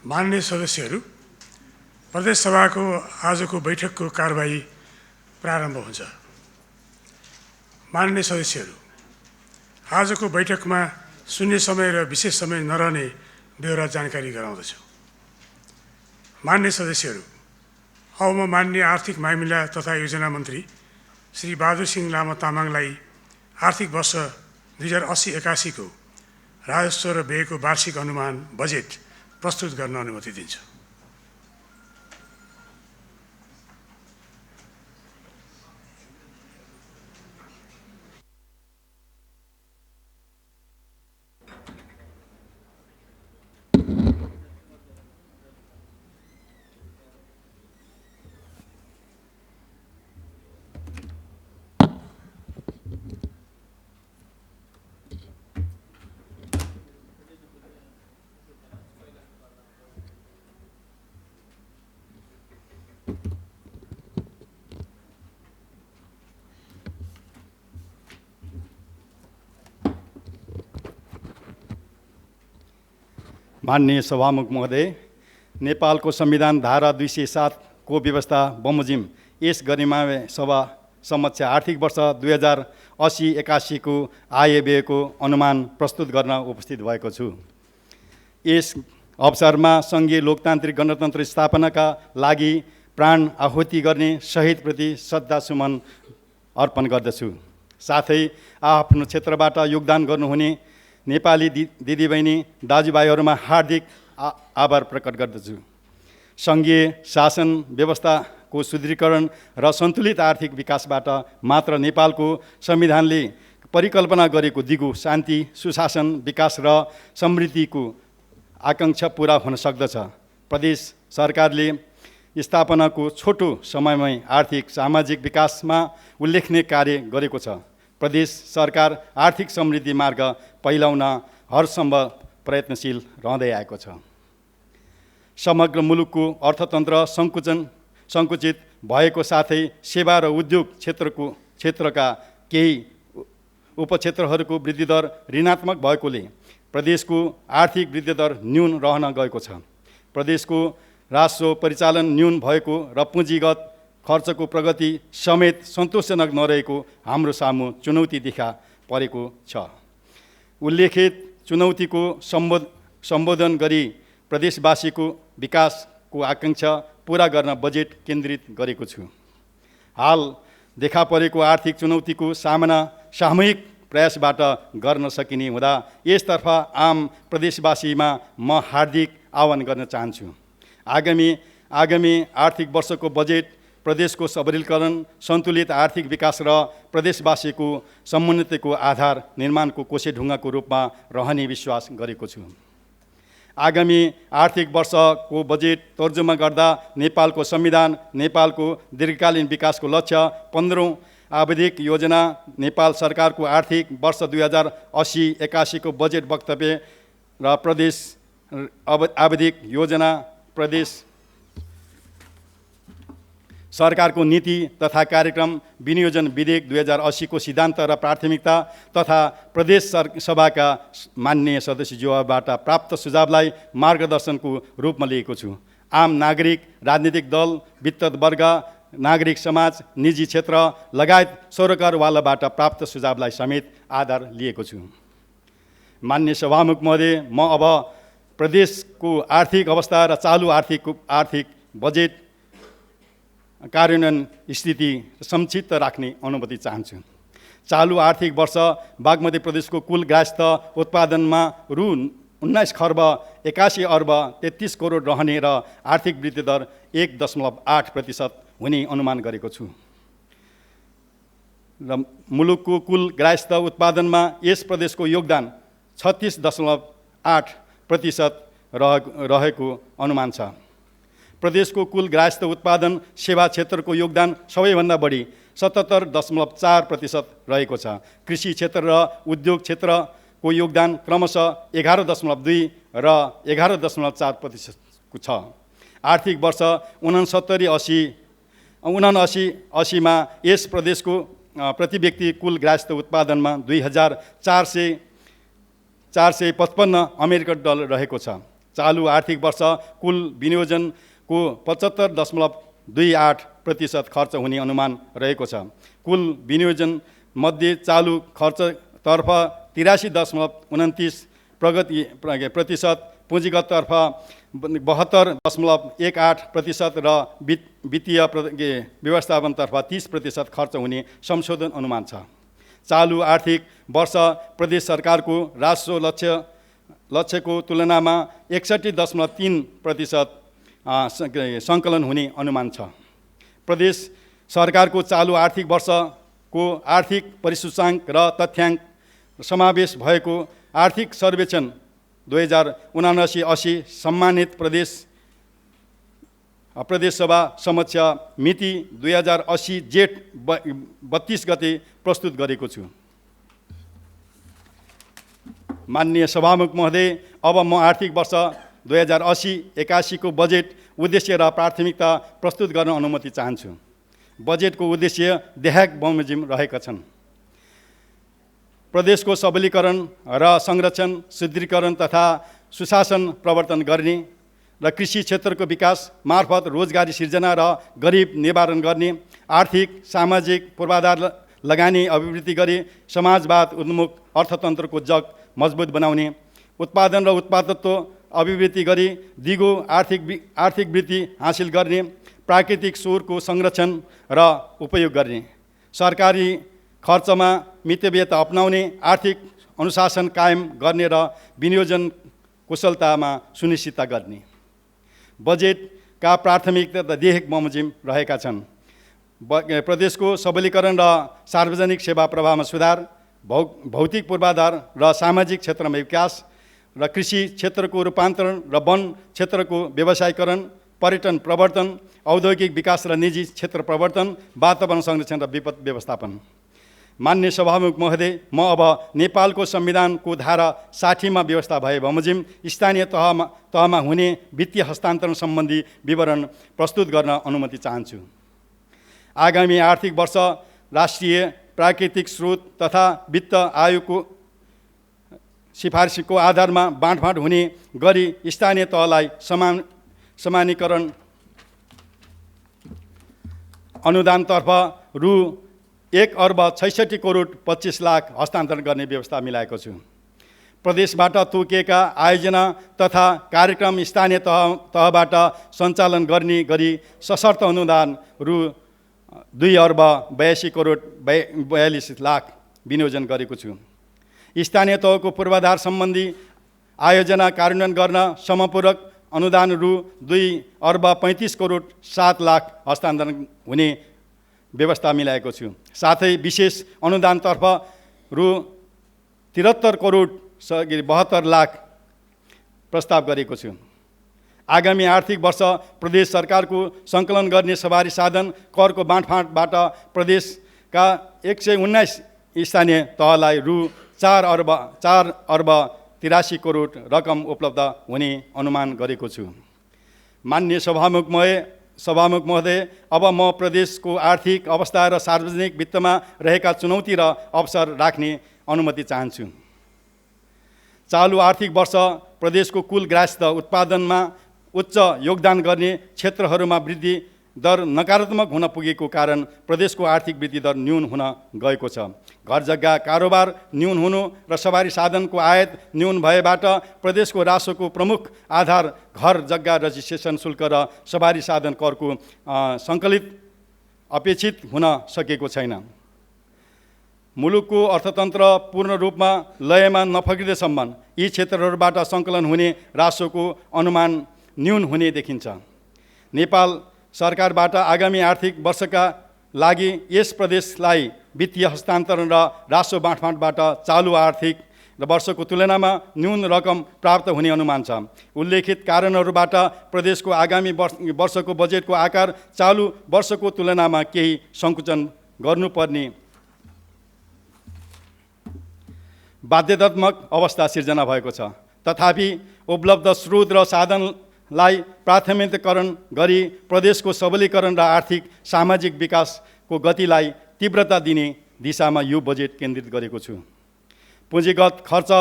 माननीय सदस्यहरू, प्रदेश सभाको आजको बैठकको कारबाही प्रारम्भ हुन्छ। माननीय सदस्यहरू, आजको बैठकमा शून्य समय र विशेष समय नरहने ब्यौरा जानकारी गराउँदछु। माननीय सदस्यहरू, अब म माननीय आर्थिक मामिला तथा योजना मन्त्री श्री बहादुर सिंह लामा तामाङलाई आर्थिक वर्ष 2080-81 को राजस्व र व्ययको वार्षिक अनुमान बजेट प्रस्तुत गर्न अनुमति दिन्छु। माननीय सभामुख महोदय, नेपालको संविधान धारा 207 को व्यवस्था बमोजिम यस गरिमामय सभा समक्ष आर्थिक वर्ष 2080-81 को आय व्ययको अनुमान प्रस्तुत गर्न उपस्थित भएको छु। यस अवसरमा सङ्घीय लोकतान्त्रिक गणतन्त्र स्थापनाका लागि प्राण आहुति गर्ने शहीदप्रति श्रद्धासुमन अर्पण गर्दछु। साथै आफ्नो क्षेत्रबाट योगदान गर्नुहुने नेपाली दिदीबहिनी दाजुभाइहरूमा हार्दिक आभार प्रकट गर्दछु। सङ्घीय शासन व्यवस्थाको सुदृढीकरण र सन्तुलित आर्थिक विकासबाट मात्र नेपालको संविधानले परिकल्पना गरेको दिगो शान्ति, सुशासन, विकास र समृद्धिको आकाङ्क्षा पुरा हुन सक्दछ। प्रदेश सरकारले स्थापनाको छोटो समयमै आर्थिक सामाजिक विकासमा उल्लेखनीय कार्य गरेको छ। प्रदेश सरकार आर्थिक समृद्धि मार्ग पहिलाउन हरसम्भव प्रयत्नशील रहँदै आएको छ। समग्र मुलुकको अर्थतन्त्र सङ्कुचित भएको साथै सेवा र उद्योग क्षेत्रका केही उपक्षेत्रहरूको वृद्धि दर ऋणात्मक भएकोले प्रदेशको आर्थिक वृद्धि दर न्यून रहन गएको छ। प्रदेशको राजस्व परिचालन न्यून भएको र पुँजीगत खर्चको प्रगति समेत सन्तोषजनक नरहेको हाम्रो सामु चुनौती देखा परेको छ। उल्लेखित चुनौतीको सम्बोधन गरी प्रदेशवासीको विकासको आकाङ्क्षा पुरा गर्न बजेट केन्द्रित गरेको छु। हाल देखा परेको आर्थिक चुनौतीको सामना सामूहिक प्रयासबाट गर्न सकिने हुँदा यसतर्फ आम प्रदेशवासीमा म हार्दिक आह्वान गर्न चाहन्छु। आगामी आर्थिक वर्षको बजेट प्रदेशको सबलीकरण, सन्तुलित आर्थिक विकास र प्रदेशवासीको समुन्नतिको आधार निर्माणको कोसेढुङ्गाको रूपमा रहने विश्वास गरेको छु। आगामी आर्थिक वर्षको बजेट तर्जुमा गर्दा नेपालको संविधान, नेपालको दीर्घकालीन विकासको लक्ष्य, 15औं आवधिक योजना, नेपाल सरकारको आर्थिक वर्ष 2080-81 को बजेट वक्तव्य र प्रदेश आवधिक योजना, प्रदेश सरकारको नीति तथा कार्यक्रम विनियोजन विधेयक 2080 को सिद्धान्त र प्राथमिकता तथा प्रदेश सभाका माननीय सदस्यज्यूबाट प्राप्त सुझावलाई मार्गदर्शनको रूपमा लिएको छु। आम नागरिक, राजनीतिक दल, वित्त वर्ग, नागरिक समाज, निजी क्षेत्र लगायत सरोकारवालाबाट प्राप्त सुझावलाई समेत आधार लिएको छु। माननीय सभामुख महोदय, म अब प्रदेशको आर्थिक अवस्था र चालु आर्थिक बजेट कार्यान्वयन स्थिति संक्षिप्त राख्ने अनुमति चाहन्छु। चालु आर्थिक वर्ष बागमती प्रदेशको कुल ग्राहस्थ उत्पादनमा रु 19 खर्ब 81 अर्ब 33 करोड रहने र आर्थिक वृद्धि दर 1.8% हुने अनुमान गरेको छु। र मुलुकको कुल ग्राहस्थ उत्पादनमा यस प्रदेशको योगदान 36.8% रहेको अनुमान छ। प्रदेशको कुल ग्राहस्थ उत्पादन सेवा क्षेत्रको योगदान सबैभन्दा बढी 77.4% रहेको छ। कृषि क्षेत्र र उद्योग क्षेत्रको योगदान क्रमशः 11.2 र 11.4% छ। आर्थिक वर्ष 79-80 मा यस प्रदेशको प्रति व्यक्ति कुल ग्राहस्थ उत्पादनमा 2455 अमेरिकन डलर रहेको छ। चालु आर्थिक वर्ष कुल विनियोजनको 75.28% खर्च हुने अनुमान रहेको छ। कुल विनियोजन मध्ये चालु खर्चतर्फ 83.29% पुँजीगततर्फ 72.18% र वित्तीय व्यवस्थापनतर्फ 30% खर्च हुने संशोधन अनुमान छ। चालु आर्थिक वर्ष प्रदेश सरकारको राजस्व लक्ष्यको तुलनामा 61.3% सङ्कलन हुने अनुमान छ। प्रदेश सरकारको चालु आर्थिक वर्षको आर्थिक परिसूचाङ्क र तथ्याङ्क समावेश भएको आर्थिक सर्वेक्षण 2079-80 सम्मानित प्रदेशसभा समक्ष मिति 2080 जेठ 32 गते प्रस्तुत गरेको छु। माननीय सभामुख महोदय, अब म आर्थिक वर्ष 2080-81 को बजेट उद्देश्य र प्राथमिकता प्रस्तुत गर्न अनुमति चाहन्छु। बजेटको उद्देश्य देहाक बमोजिम रहेका छन्। प्रदेशको सबलीकरण र संरक्षण, सुदृढीकरण तथा सुशासन प्रवर्तन गर्ने र कृषि क्षेत्रको विकास मार्फत रोजगारी सिर्जना र गरिब निवारण गर्ने, आर्थिक सामाजिक पूर्वाधार लगानी अभिवृद्धि गरी समाजवाद उन्मुख अर्थतन्त्रको जग मजबुत बनाउने, उत्पादन र उत्पादकत्व अभिवृद्धि गरी दिगो आर्थिक वृद्धि हासिल गर्ने, प्राकृतिक स्रोतको संरक्षण र उपयोग गर्ने, सरकारी खर्चमा मितव्ययता अपनाउने, आर्थिक अनुशासन कायम गर्ने र विनियोजन कुशलतामा सुनिश्चितता गर्ने। बजेटका प्राथमिकता देहाक बमोजिम रहेका छन्। प्रदेशको सबलीकरण र सार्वजनिक सेवा प्रवाहमा सुधार, भौतिक पूर्वाधार र सामाजिक क्षेत्रमा विकास र कृषि क्षेत्रको रूपान्तरण र वन क्षेत्रको व्यवसायीकरण, पर्यटन प्रवर्धन, औद्योगिक विकास र निजी क्षेत्र प्रवर्तन, वातावरण संरक्षण र विपद व्यवस्थापन। मान्य सभामुख महोदय, म अब नेपालको संविधानको धारा 60 मा व्यवस्था भए बमोजिम स्थानीय तहमा हुने वित्तीय हस्तान्तरण सम्बन्धी विवरण प्रस्तुत गर्न अनुमति चाहन्छु। आगामी आर्थिक वर्ष राष्ट्रिय प्राकृतिक स्रोत तथा वित्त आयोगको सिफारिसको आधारमा बाँडफाँड हुने गरी स्थानीय तहलाई समानीकरण अनुदानतर्फ रु 1,66,25,00,000 हस्तान्तरण गर्ने व्यवस्था मिलाएको छु। प्रदेशबाट तोकिएका आयोजना तथा कार्यक्रम स्थानीय तहबाट सञ्चालन गर्ने गरी सशर्त अनुदान रु 2,82,42,00,000 विनियोजन गरेको छु। स्थानीय तहको पूर्वाधार सम्बन्धी आयोजना कार्यान्वयन गर्न समपूरक अनुदान रु 2,35,07,00,000 हस्तान्तरण हुने व्यवस्था मिलाएको छु। साथै विशेष अनुदानतर्फ रु 73,72,00,000 प्रस्ताव गरेको छु। आगामी आर्थिक वर्ष प्रदेश सरकारको सङ्कलन गर्ने सवारी साधन करको बाँडफाँडबाट प्रदेशका 119 स्थानीय तहलाई रु 4,83,00,00,000 रकम उपलब्ध हुने अनुमान गरेको छु। माननीय सभामुख महोदय, अब म प्रदेशको आर्थिक अवस्था र सार्वजनिक वित्तमा रहेका चुनौती र अवसर राख्ने अनुमति चाहन्छु। चालु आर्थिक वर्ष प्रदेशको कुल ग्राह्य उत्पादनमा उच्च योगदान गर्ने क्षेत्रहरूमा वृद्धि दर नकारात्मक हुन पुगेको कारण प्रदेशको आर्थिक वृद्धि दर न्यून हुन गएको छ। घर जग्गा कारोबार न्यून हुनु र सवारी साधनको आयात न्यून भएबाट प्रदेशको राजस्वको प्रमुख आधार घर जग्गा रजिस्ट्रेसन शुल्क र सवारी साधन करको सङ्कलित अपेक्षित हुन सकेको छैन। मुलुकको अर्थतन्त्र पूर्ण रूपमा लयमा नफर्किँदैसम्म यी क्षेत्रहरूबाट सङ्कलन हुने राजस्वको अनुमान न्यून हुने देखिन्छ। नेपाल सरकारबाट आगामी आर्थिक वर्षका लागि यस प्रदेशलाई वित्तीय हस्तान्तरण र राजस्व बाँडफाँडबाट चालु आर्थिक वर्षको तुलनामा न्यून रकम प्राप्त हुने अनुमान छ। उल्लेखित कारणहरूबाट प्रदेशको आगामी वर्षको बजेटको आकार चालु वर्षको तुलनामा केही सङ्कुचन गर्नुपर्ने बाध्यतात्मक अवस्था सिर्जना भएको छ। तथापि उपलब्ध स्रोत र साधनलाई प्राथमिकताकरण गरी प्रदेशको सबलीकरण र आर्थिक सामाजिक विकासको गतिलाई तीव्रता दिने दिशामा यो बजेट केन्द्रित गरेको छु। पुँजीगत खर्च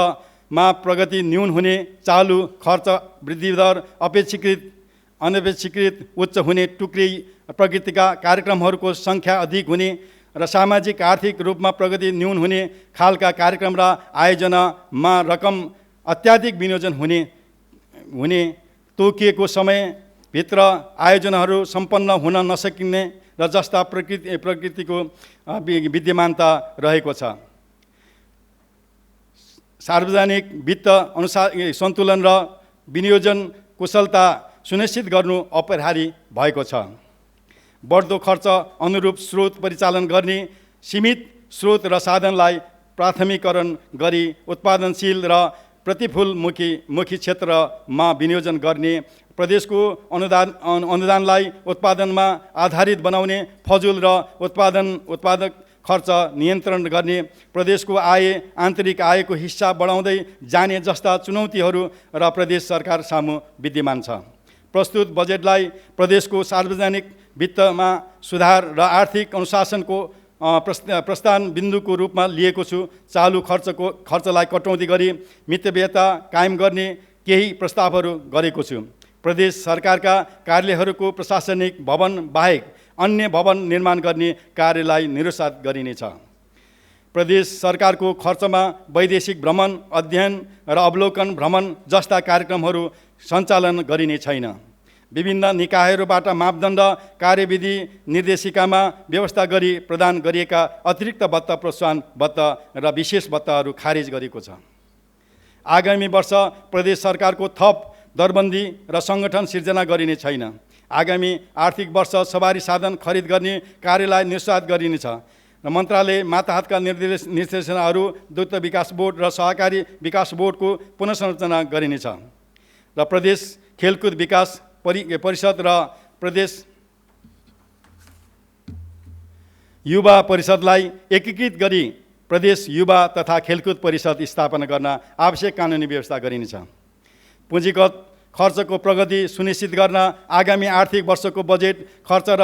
मा प्रगति न्यून हुने, चालु खर्च वृद्धि दर अनपेक्षिकृत उच्च हुने, टुक्री प्रकृतिका कार्यक्रमहरूको सङ्ख्या अधिक हुने र सामाजिक आर्थिक रूपमा प्रगति न्यून हुने खालका कार्यक्रम र आयोजनामा रकम अत्याधिक विनियोजन हुने तोकिएको समयभित्र आयोजनाहरू सम्पन्न हुन नसकिने र जस्ता प्रकृतिको विद्यमानता रहेको छ। सार्वजनिक वित्त सन्तुलन र विनियोजन कुशलता सुनिश्चित गर्नु अपरिहार्य भएको छ। बढ्दो खर्च अनुरूप स्रोत परिचालन गर्ने, सीमित स्रोत र साधनलाई प्राथमिकरण गरी उत्पादनशील र प्रतिफलमुखी क्षेत्रमा विनियोजन गर्ने, प्रदेशको अनुदानलाई उत्पादनमा आधारित बनाउने, फजुल र उत्पादक खर्च नियन्त्रण गर्ने, प्रदेशको आन्तरिक आयको हिस्सा बढाउँदै जाने जस्ता चुनौतीहरू र प्रदेश सरकार सामु विद्यमान छ। प्रस्तुत बजेटलाई प्रदेशको सार्वजनिक वित्तमा सुधार र आर्थिक अनुशासनको प्रस्थान बिन्दुको रूपमा लिएको छु। चालु खर्चलाई कटौती गरी मितव्ययता कायम गर्ने केही प्रस्तावहरू गरेको छु। प्रदेश सरकारका कार्यालयहरूको प्रशासनिक भवन बाहेक अन्य भवन निर्माण गर्ने कार्यलाई निरुत्साहित गरिनेछ। प्रदेश सरकारको खर्चमा वैदेशिक भ्रमण, अध्ययन र अवलोकन भ्रमण जस्ता कार्यक्रमहरू सञ्चालन गरिने छैन। विभिन्न निकायहरूबाट मापदण्ड कार्यविधि निर्देशिकामा व्यवस्था गरी प्रदान गरिएका अतिरिक्त भत्ता, प्रोत्साहन भत्ता र विशेष भत्ताहरू खारेज गरेको छ। आगामी वर्ष प्रदेश सरकारको थप दरबन्दी र सङ्गठन सिर्जना गरिने छैन। आगामी आर्थिक वर्ष सवारी साधन खरिद गर्ने कार्यलाई निरुत्साहित गरिनेछ र मन्त्रालय माताहतका निर्देशनाहरू द्रुत विकास बोर्ड र सहकारी विकास बोर्डको पुनर्संरचना गरिनेछ र प्रदेश खेलकुद विकास परिषद र प्रदेश युवा परिषदलाई एकीकृत गरी प्रदेश युवा तथा खेलकुद परिषद स्थापना गर्न आवश्यक कानुनी व्यवस्था गरिनेछ। पुँजीगत खर्चको प्रगति सुनिश्चित गर्न आगामी आर्थिक वर्षको बजेट खर्च र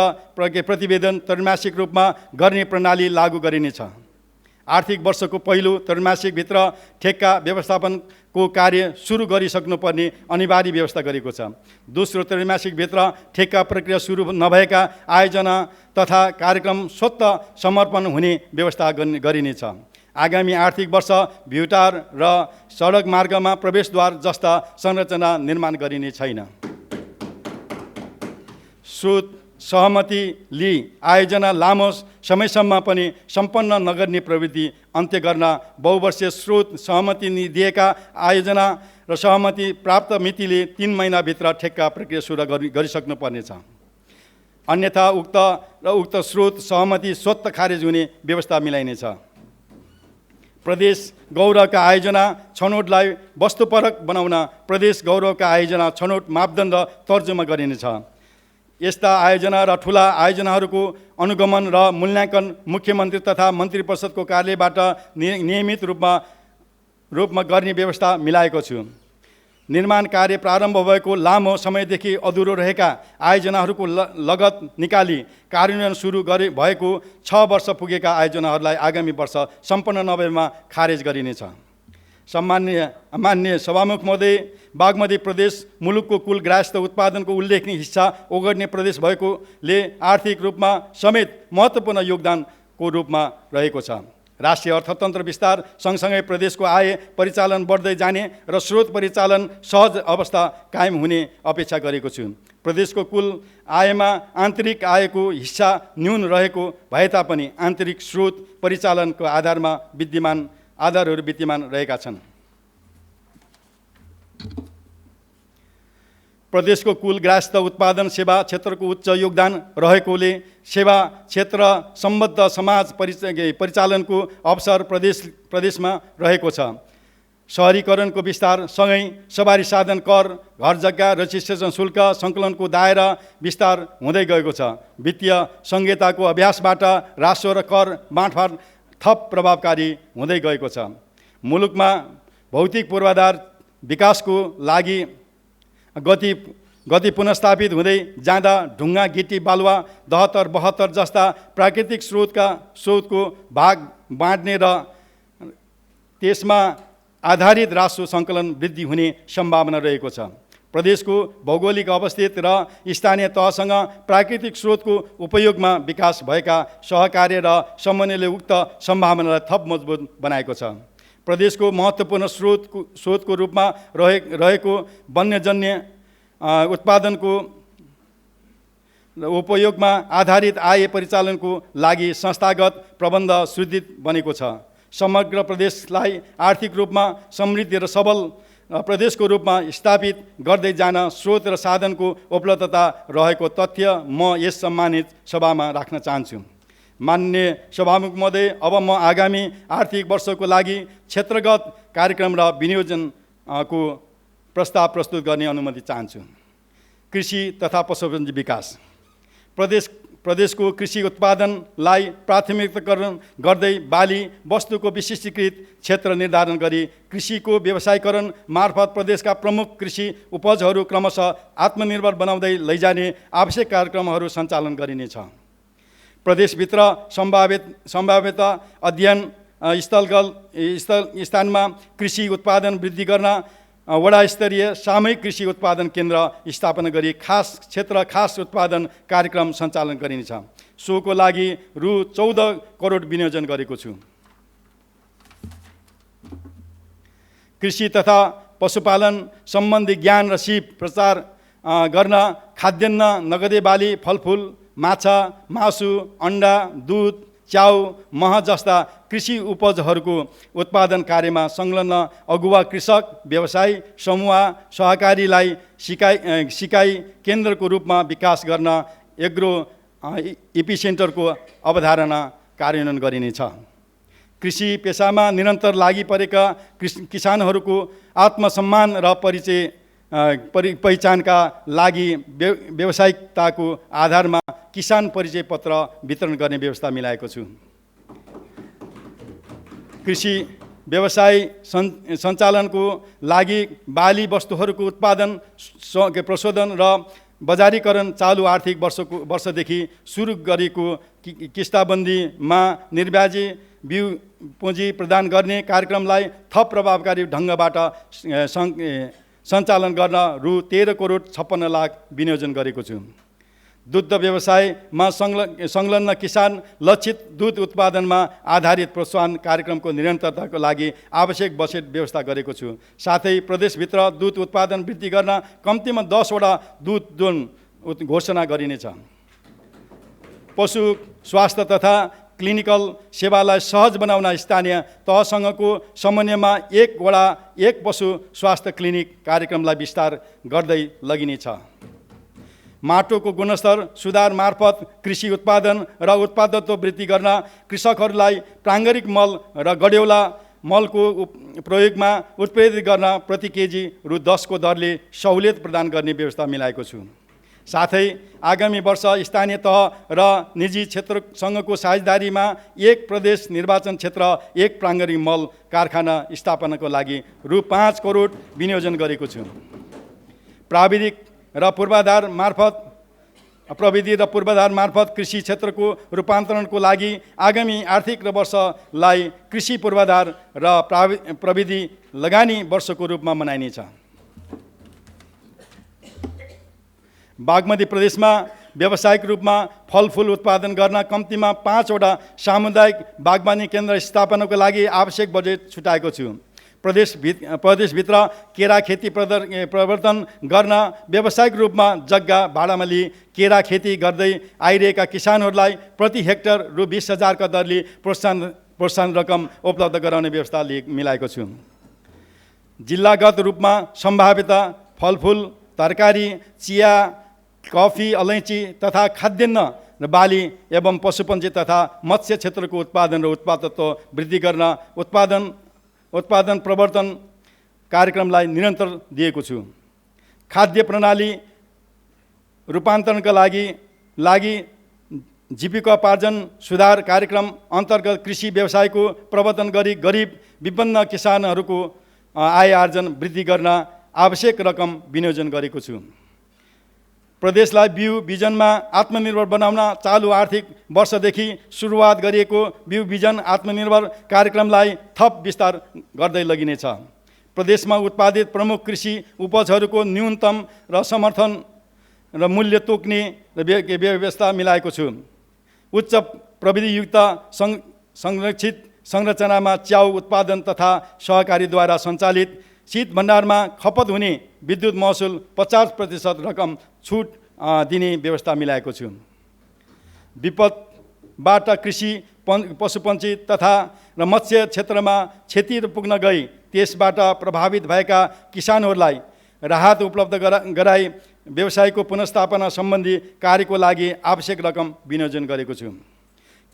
प्रतिवेदन त्रैमासिक रूपमा गर्ने प्रणाली लागू गरिनेछ। आर्थिक वर्षको पहिलो त्रैमासिकभित्र ठेक्का व्यवस्थापनको कार्य सुरु गरिसक्नुपर्ने अनिवार्य व्यवस्था गरेको छ। दोस्रो त्रैमासिकभित्र ठेक्का प्रक्रिया सुरु नभएका आयोजना तथा कार्यक्रम स्वतः समर्पण हुने व्यवस्था गरिनेछ। आगामी आर्थिक वर्ष भ्युटार र सडक मार्गमा प्रवेशद्वार जस्ता संरचना निर्माण गरिने छैन। स्रोत सहमति लिई आयोजना लामो समयसम्म पनि सम्पन्न नगर्ने प्रवृत्ति अन्त्य गर्न बहुवर्षीय स्रोत सहमति दिएका आयोजना र सहमति प्राप्त मितिले 3 महिनाभित्र ठेक्का प्रक्रिया सुरु गरिसक्नुपर्नेछ। अन्यथा उक्त स्रोत सहमति स्वतः खारेज हुने व्यवस्था मिलाइनेछ। प्रदेश गौरवका आयोजना छनौटलाई वस्तुपरक बनाउन प्रदेश गौरवका आयोजना छनौट मापदण्ड तर्जुमा गरिनेछ। यस्ता आयोजना र ठुला आयोजनाहरूको अनुगमन र मूल्याङ्कन मुख्यमन्त्री तथा मन्त्री परिषदको कार्यालयबाट नियमित रूपमा गर्ने व्यवस्था मिलाएको छु। निर्माण कार्य प्रारम्भ भएको लामो समयदेखि अधुरो रहेका आयोजनाहरूको लगत निकाली कार्यान्वयन सुरु भएको 6 वर्ष पुगेका आयोजनाहरूलाई आगामी वर्ष सम्पन्न नभएमा खारेज गरिनेछ। मान्य सभामुख महोदय, बागमती प्रदेश मुलुकको कुल ग्राहस्थ उत्पादनको उल्लेखनीय हिस्सा ओगट्ने प्रदेश भएकोले आर्थिक रूपमा समेत महत्त्वपूर्ण योगदानको रूपमा रहेको छ। राष्ट्रिय अर्थतन्त्र विस्तार सँगसँगै प्रदेशको आय परिचालन बढ्दै जाने र स्रोत परिचालन सहज अवस्था कायम हुने अपेक्षा गरेको छु। प्रदेशको कुल आयमा आन्तरिक आयको हिस्सा न्यून रहेको भए तापनि आन्तरिक स्रोत परिचालनको आधारहरू विद्यमान रहेका छन्। प्रदेशको कुल ग्राहस्थ उत्पादन सेवा क्षेत्रको उच्च योगदान रहेकोले सेवा क्षेत्र सम्बद्ध समाज परिचालनको अवसर प्रदेशमा रहेको छ। सहरीकरणको विस्तार सँगै सवारी साधन कर, घर जग्गा रजिस्ट्रेसन शुल्क सङ्कलनको दायरा विस्तार हुँदै गएको छ। वित्तीय संहिताको अभ्यासबाट राजस्व र कर बाँडफाँड थप प्रभावकारी हुँदै गएको छ। मुलुकमा भौतिक पूर्वाधार विकासको लागि गति पुनर्स्थापित हुँदै जाँदा ढुङ्गा, गिटी, बालुवा, 72 जस्ता प्राकृतिक स्रोतको भाग बाँड्ने र त्यसमा आधारित राजस्व सङ्कलन वृद्धि हुने सम्भावना रहेको छ। प्रदेशको भौगोलिक अवस्थित र स्थानीय तहसँग प्राकृतिक स्रोतको उपयोगमा विकास भएका सहकार्य र समन्वयले उक्त सम्भावनालाई थप मजबुत बनाएको छ। प्रदेशको महत्त्वपूर्ण स्रोतको रूपमा रहेको वन्यजन्य उत्पादनको उपयोगमा आधारित आय परिचालनको लागि संस्थागत प्रबन्ध सुदृढ बनेको छ। समग्र प्रदेशलाई आर्थिक रूपमा समृद्ध र सबल प्रदेशको रूपमा स्थापित गर्दै जान स्रोत र साधनको उपलब्धता रहेको तथ्य म यस सम्मानित सभामा राख्न चाहन्छु। माननीय सभामुख महोदय, अब म आगामी आर्थिक वर्षको लागि क्षेत्रगत कार्यक्रम र विनियोजनको प्रस्ताव प्रस्तुत गर्ने अनुमति चाहन्छु। कृषि तथा पशुधन विकास। प्रदेशको कृषि उत्पादनलाई प्राथमिकताकरण गर्दै बाली वस्तुको विशिष्टीकृत क्षेत्र निर्धारण गरी कृषिको व्यवसायीकरण मार्फत प्रदेशका प्रमुख कृषि उपजहरू क्रमशः आत्मनिर्भर बनाउँदै लैजाने आवश्यक कार्यक्रमहरू सञ्चालन गरिनेछ। प्रदेशभित्र सम्भाव्यता अध्ययन स्थानमा कृषि उत्पादन वृद्धि गर्न वडा स्तरीय सामूहिक कृषि उत्पादन केन्द्र स्थापना गरी खास उत्पादन कार्यक्रम सञ्चालन गरिनेछ। सोको लागि रु 14 करोड विनियोजन गरेको छु। कृषि तथा पशुपालन सम्बन्धी ज्ञान र सिप प्रचार गर्न खाद्यान्न, नगदे बाली, फलफुल, माछा, मासु, अन्डा, दुध, च्याउ, मह जस्ता कृषि उपजहरूको उत्पादन कार्यमा संलग्न अगुवा कृषक, व्यवसायी समूह, सहकारीलाई सिकाइ केन्द्रको रूपमा विकास गर्न एग्रो एपिसेन्टरको अवधारणा कार्यान्वयन गरिनेछ। कृषि पेसामा निरन्तर लागि परेका किसानहरूको आत्मसम्मान र पहिचानका लागि व्यावसायिकताको आधारमा किसान परिचय पत्र वितरण गर्ने व्यवस्था मिलाएको छु। कृषि व्यवसाय सञ्चालनको लागि बाली वस्तुहरूको उत्पादन, प्रशोधन र बजारीकरण चालु आर्थिक वर्षदेखि सुरु गरेको किस्ताबन्दीमा निर्ब्याजी बिउ पुँजी प्रदान गर्ने कार्यक्रमलाई थप प्रभावकारी ढङ्गबाट सञ्चालन गर्न रु 13 करोड 56 लाख विनियोजन गरेको छु। दुग्ध व्यवसायमा संलग्न किसान लक्षित दूध उत्पादनमा आधारित प्रोत्साहन कार्यक्रमको निरन्तरताको लागि आवश्यक बजेट व्यवस्था गरेको छु। साथै प्रदेशभित्र दूध उत्पादन वृद्धि गर्न कम्तीमा 10 वटा दूध जोन घोषणा गरिनेछ। पशु स्वास्थ्य तथा क्लिनिकल सेवालाई सहज बनाउन स्थानीय तहसँगको समन्वयमा 1 वडा 1 पशु स्वास्थ्य क्लिनिक कार्यक्रमलाई विस्तार गर्दै लगिनेछ। माटोको गुणस्तर सुधार मार्फत कृषि उत्पादन र उत्पादकत्व वृद्धि गर्न कृषकहरूलाई प्राङ्गारिक मल र गड्यौला मलको प्रयोगमा उत्प्रेरित गर्न प्रति केजी रु 10 को दरले सहुलियत प्रदान गर्ने व्यवस्था मिलाएको छु। साथै आगामी वर्ष स्थानीय तह र निजी क्षेत्रसँगको साझेदारीमा 1 प्रदेश निर्वाचन क्षेत्र 1 प्राङ्गारिक मल कारखाना स्थापनाको लागि रु 5 करोड विनियोजन गरेको छु। प्रविधि र पूर्वाधार मार्फत कृषि क्षेत्रको रूपान्तरणको लागि आगामी आर्थिक वर्षलाई कृषि पूर्वाधार र प्रविधि लगानी वर्षको रूपमा मनाइनेछ। बागमती प्रदेशमा व्यावसायिक रूपमा फलफुल उत्पादन गर्न कम्तीमा 5 वटा सामुदायिक बागवानी केन्द्र स्थापनाको लागि आवश्यक बजेट छुटाएको छु। प्रदेशभित्र केरा खेती प्रवर्तन गर्न व्यावसायिक रूपमा जग्गा भाडामा लिई केरा खेती गर्दै आइरहेका किसानहरूलाई प्रति हेक्टर रु 20,000 का दरले प्रोत्साहन रकम उपलब्ध गराउने व्यवस्था मिलाएको छु। जिल्लागत रूपमा सम्भाव्यता फलफुल, तरकारी, चिया, कफी, अलैँची तथा खाद्यान्न र बाली एवं पशुपन्छी तथा मत्स्य क्षेत्रको उत्पादन र उत्पादकत्व वृद्धि गर्न उत्पादन प्रवर्तन कार्यक्रमलाई निरन्तर दिएको छु। खाद्य प्रणाली रूपान्तरणका लागि जीविकोपार्जन सुधार कार्यक्रम अन्तर्गत कृषि व्यवसायको प्रवर्तन गरी गरिब विपन्न किसानहरूको आय आर्जन वृद्धि गर्न आवश्यक रकम विनियोजन गरेको छु। प्रदेशलाई बिउ बिजनमा आत्मनिर्भर बनाउन चालु आर्थिक वर्षदेखि सुरुवात गरिएको बिउ बिजन आत्मनिर्भर कार्यक्रमलाई थप विस्तार गर्दै लगिनेछ। प्रदेशमा उत्पादित प्रमुख कृषि उपजहरूको न्यूनतम र समर्थन र मूल्य तोक्ने व्यवस्था मिलाएको छु। उच्च प्रविधियुक्त संरक्षित संरचनामा च्याउ उत्पादन तथा सहकारीद्वारा सञ्चालित शीत भण्डारमा खपत हुने विद्युत महसुल 50% रकम छुट दिने व्यवस्था मिलाएको छु। विपदबाट कृषि पशुपन्छी तथा र मत्स्य क्षेत्रमा क्षति पुग्न गई त्यसबाट प्रभावित भएका किसानहरूलाई राहत उपलब्ध गराई व्यवसायको पुनर्स्थापना सम्बन्धी कार्यको लागि आवश्यक रकम विनियोजन गरेको छु।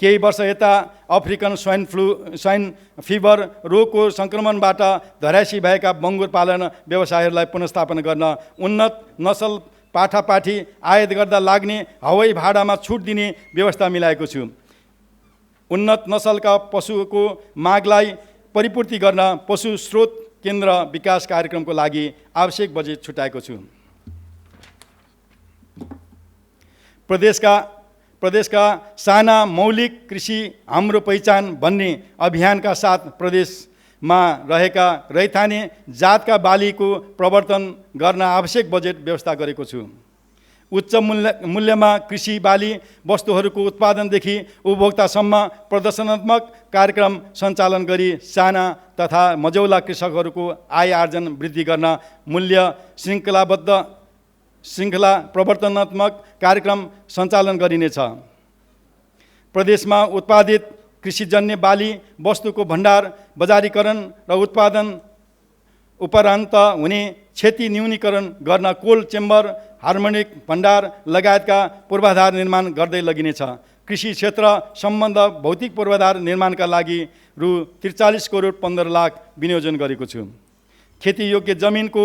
केही वर्ष यता अफ्रिकन स्वाइन फिभर रोगको सङ्क्रमणबाट धराशी भएका बङ्गुर पालन व्यवसायहरूलाई पुनर्स्थापना गर्न उन्नत नसल पाठापाठी आयात गर्दा लाग्ने हवाई भाडामा छुट दिने व्यवस्था मिलाएको छु। उन्नत नसलका पशुको मागलाई परिपूर्ति गर्न पशु स्रोत केन्द्र विकास कार्यक्रमको लागि आवश्यक बजेट छुट्याएको छु। प्रदेशका साना मौलिक कृषि हाम्रो पहिचान भन्ने अभियानका साथ प्रदेशमा रहेका रैथाने जातका बालीको प्रवर्तन गर्न आवश्यक बजेट व्यवस्था गरेको छु। उच्च मूल्यमा कृषि बाली वस्तुहरूको उत्पादनदेखि उपभोक्तासम्म प्रदर्शनात्मक कार्यक्रम सञ्चालन गरी साना तथा मझौला कृषकहरूको आय आर्जन वृद्धि गर्न मूल्य श्रृङ्खला प्रवर्तनात्मक कार्यक्रम सञ्चालन गरिनेछ। प्रदेशमा उत्पादित कृषिजन्य बाली वस्तुको भण्डार बजारीकरण र उत्पादन उपरान्त हुने क्षति न्यूनीकरण गर्न कोल्ड चेम्बर हार्मोनिक भण्डार लगायतका पूर्वाधार निर्माण गर्दै लगिनेछ। कृषि क्षेत्र सम्बन्ध भौतिक पूर्वाधार निर्माणका लागि रु 43 करोड 15 लाख विनियोजन गरेको छु। खेतीयोग्य जमिनको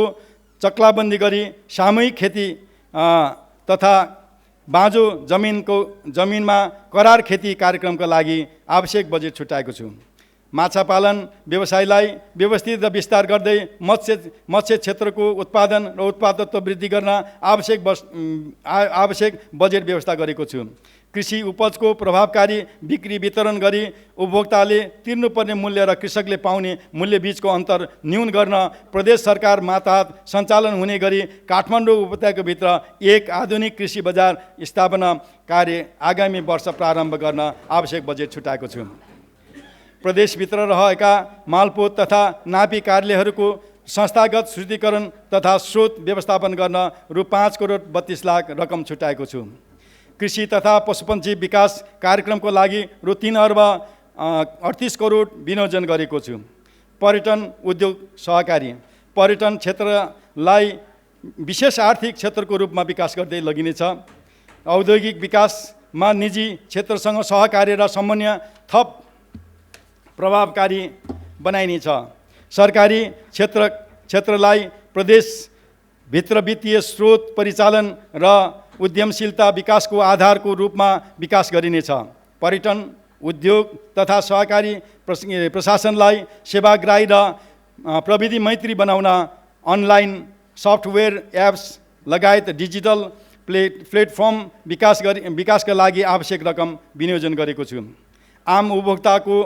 चक्लाबन्दी गरी सामूहिक खेती तथा बाँझो जमिनमा करार खेती कार्यक्रमका लागि आवश्यक बजेट छुट्याएको छु। माछा पालन व्यवसायलाई व्यवस्थित र विस्तार गर्दै मत्स्य क्षेत्रको उत्पादन र उत्पादकत्व वृद्धि गर्न आवश्यक बजेट व्यवस्था गरेको छु। कृषि उपजको प्रभावकारी बिक्री वितरण गरी उपभोक्ताले तिर्नुपर्ने मूल्य र कृषकले पाउने मूल्य बीचको अन्तर न्यून गर्न प्रदेश सरकार मातहत सञ्चालन हुने गरी काठमाडौँ उपत्यकाभित्र एक आधुनिक कृषि बजार स्थापना कार्य आगामी वर्ष प्रारम्भ गर्न आवश्यक बजेट छुट्याएको छु। प्रदेशभित्र रहेका मालपोत तथा नापी कार्यालयहरूको संस्थागत शुद्धिकरण तथा स्रोत व्यवस्थापन गर्न रु 5 करोड 32 लाख रकम छुट्याएको छु। कृषि तथा पशुपन्छी विकास कार्यक्रमको लागि रु 3 अर्ब 38 करोड विनियोजन गरेको छु। पर्यटन उद्योग सहकारी पर्यटन क्षेत्रलाई विशेष आर्थिक क्षेत्रको रूपमा विकास गर्दै लगिनेछ। औद्योगिक विकासमा निजी क्षेत्रसँग सहकार्य र समन्वय थप प्रभावकारी बनाइनेछ। सरकारी क्षेत्रलाई प्रदेशभित्र वित्तीय स्रोत परिचालन र उद्यमशीलता विकासको आधारको रूपमा विकास गरिनेछ। पर्यटन उद्योग तथा सहकारी प्रशासनलाई सेवाग्राही र प्रविधि मैत्री बनाउन अनलाइन सफ्टवेयर एप्स लगायत डिजिटल प्लेटफर्म विकासका लागि आवश्यक रकम विनियोजन गरेको छु। आम उपभोक्ताको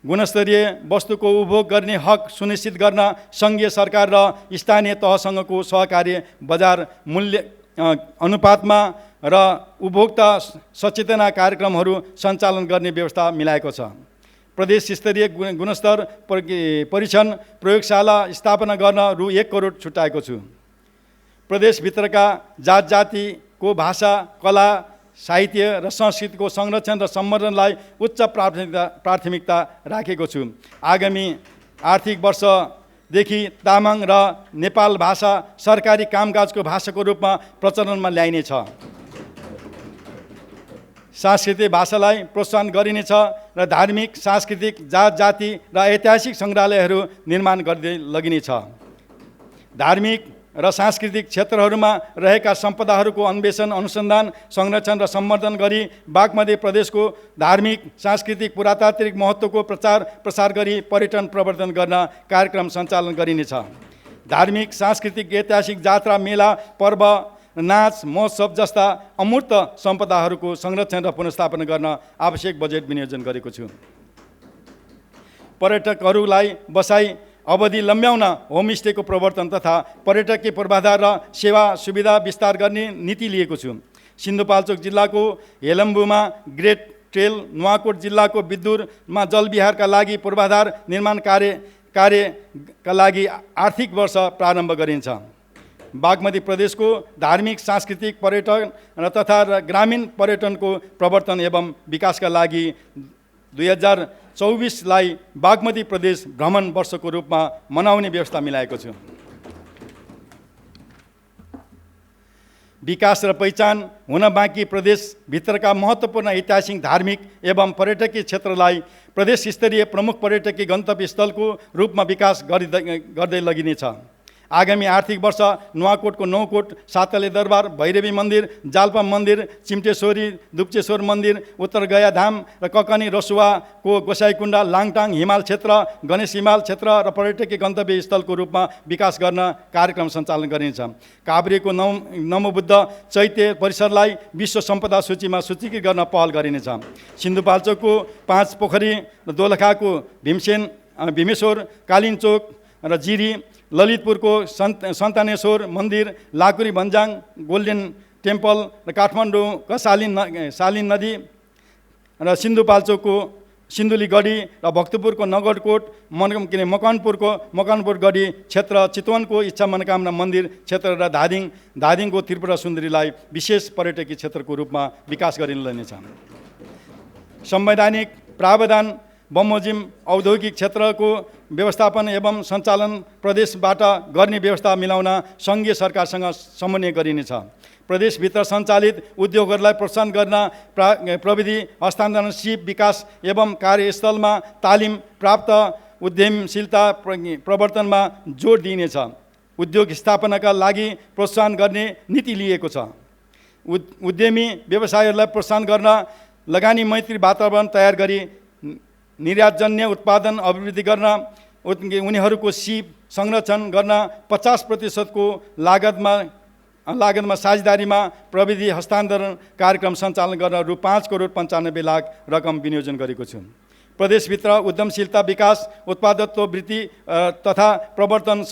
गुणस्तरीय वस्तुको उपभोग गर्ने हक सुनिश्चित गर्न सङ्घीय सरकार र स्थानीय तहसँगको सहकार्य बजार मूल्य अनुपातमा र उपभोक्ता सचेतना कार्यक्रमहरू सञ्चालन गर्ने व्यवस्था मिलाएको छ। प्रदेश स्तरीय गुणस्तर परीक्षण प्रयोगशाला स्थापना गर्न रु 1 करोड छुट्याएको छु। प्रदेशभित्रका जात जातिको भाषा कला साहित्य र संस्कृतिको संरक्षण र सम्वर्धनलाई उच्च प्राथमिकता राखेको छु। आगामी आर्थिक वर्षदेखि तामाङ र नेपाल भाषा सरकारी कामकाजको भाषाको रूपमा प्रचलनमा ल्याइनेछ। सांस्कृतिक भाषालाई प्रोत्साहन गरिनेछ र धार्मिक सांस्कृतिक जात जाति र ऐतिहासिक सङ्ग्रहालयहरू निर्माण गर्दै लगिनेछ। धार्मिक र सांस्कृतिक क्षेत्रहरूमा रहेका सम्पदाहरूको अन्वेषण अनुसन्धान संरक्षण र सम्वर्धन गरी बागमती प्रदेशको धार्मिक सांस्कृतिक पुरातात्विक महत्त्वको प्रचार प्रसार गरी पर्यटन प्रवर्धन गर्न कार्यक्रम सञ्चालन गरिनेछ। धार्मिक सांस्कृतिक ऐतिहासिक जात्रा मेला पर्व नाच महोत्सव जस्ता अमूर्त सम्पदाहरूको संरक्षण र पुनर्स्थापना गर्न आवश्यक बजेट विनियोजन गरेको छु। पर्यटकहरूलाई बसाई अवधि लम्ब्याउन होमस्टेको प्रवर्तन तथा पर्यटकीय पूर्वाधार र सेवा सुविधा विस्तार गर्ने नीति लिएको छु। सिन्धुपाल्चोक जिल्लाको हेलम्बुमा ग्रेट ट्रेल, नुवाकोट जिल्लाको विद्युरमा जलविहारका लागि पूर्वाधार निर्माण कार्यका लागि आर्थिक वर्ष प्रारम्भ गरिन्छ। बागमती प्रदेशको धार्मिक सांस्कृतिक पर्यटन तथा ग्रामीण पर्यटनको प्रवर्तन एवं विकासका लागि 2024लाई बागमती प्रदेश भ्रमण वर्षको रूपमा मनाउने व्यवस्था मिलाएको छु। विकास र पहिचान हुन बाँकी प्रदेशभित्रका महत्त्वपूर्ण ऐतिहासिक धार्मिक एवं पर्यटकीय क्षेत्रलाई प्रदेश स्तरीय प्रमुख पर्यटकीय गन्तव्य स्थलको रूपमा विकास गर्दै लगिनेछ। आगामी आर्थिक वर्ष नुवाकोटको नौकोट, सातले दरबार, भैरवी मन्दिर, जाल्पा मन्दिर, चिम्टेश्वरी, दुप्चेश्वर मन्दिर, उत्तर गया धाम र ककनी रसुवाको गोसाईकुण्डा, लाङटाङ हिमाल क्षेत्र, गणेश हिमाल क्षेत्र र पर्यटकीय गन्तव्य स्थलको रूपमा विकास गर्न कार्यक्रम सञ्चालन गरिन्छ। काभ्रेको नमोबुद्ध चैत्य परिसरलाई विश्व सम्पदा सूचीमा सूचीकृत गर्न पहल गरिनेछ। सिन्धुपाल्चोकको 5 पोखरी र दोलखाको भीमेश्वर, कालिन्चोक र जिरी, ललितपुरको सन्तानेश्वर मन्दिर, लाकुरी भन्जाङ गोल्डन टेम्पल र काठमाडौँका सालिन नदी र सिन्धुपाल्चोकको सिन्धुलीगढी र भक्तपुरको नगरकोट, मकनपुर गढी क्षेत्र, चितवनको इच्छा मनोकामना मन्दिर क्षेत्र र धादिङको त्रिपुरा सुन्दरीलाई विशेष पर्यटकीय क्षेत्रको रूपमा विकास गरिनेछ। संवैधानिक प्रावधान बमोजिम औद्योगिक क्षेत्रको व्यवस्थापन एवं सञ्चालन प्रदेशबाट गर्ने व्यवस्था मिलाउन सङ्घीय सरकारसँग समन्वय गरिनेछ। प्रदेशभित्र सञ्चालित उद्योगहरूलाई प्रोत्साहन गर्न प्रविधि हस्तान्तरण, सिप विकास एवं कार्यस्थलमा तालिम प्राप्त उद्यमशीलता प्रवर्तनमा जोड दिइनेछ। उद्योग स्थापनाका लागि प्रोत्साहन गर्ने नीति लिएको छ। उद्यमी व्यवसायहरूलाई प्रोत्साहन गर्न लगानी मैत्री वातावरण तयार गरी निर्यातजन्य उत्पादन अभिवृद्धि गर्न, उनीहरूको सिप संरक्षण गर्न 50% को लागतमा साझेदारीमा प्रविधि हस्तान्तरण कार्यक्रम सञ्चालन गर्न रु 5,95,00,000 रकम विनियोजन गरेको छु। प्रदेशभित्र उद्यमशीलता विकास, उत्पादकत्व वृद्धि तथा प्रवर्तन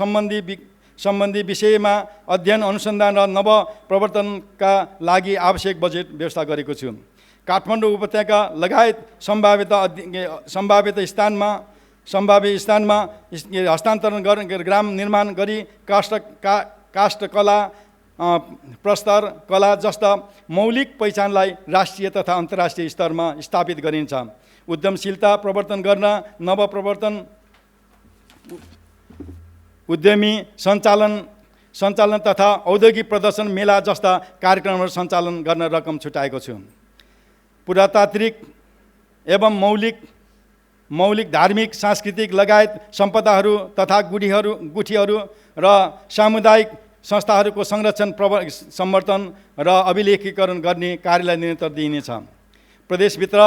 सम्बन्धी विषयमा अध्ययन, अनुसन्धान र नव प्रवर्तनका लागि आवश्यक बजेट व्यवस्था गरेको छु। काठमाडौँ उपत्यका लगायत सम्भाव्य स्थानमा हस्तान्तरण ग्राम निर्माण गरी काष्ठ कला, प्रस्तर कला जस्ता मौलिक पहिचानलाई राष्ट्रिय तथा अन्तर्राष्ट्रिय स्तरमा स्थापित गरिन्छ। उद्यमशीलता प्रवर्तन गर्न नवप्रवर्तन उद्यमी सञ्चालन तथा औद्योगिक प्रदर्शन मेला जस्ता कार्यक्रमहरू सञ्चालन गर्न रकम छुट्याएको छु। पुरातात्विक एवं मौलिक धार्मिक सांस्कृतिक लगायत सम्पदाहरू तथा गुठीहरू र सामुदायिक संस्थाहरूको संरक्षण, सम्वर्धन र अभिलेखीकरण गर्ने कार्यलाई निरन्तर दिइनेछ। प्रदेशभित्र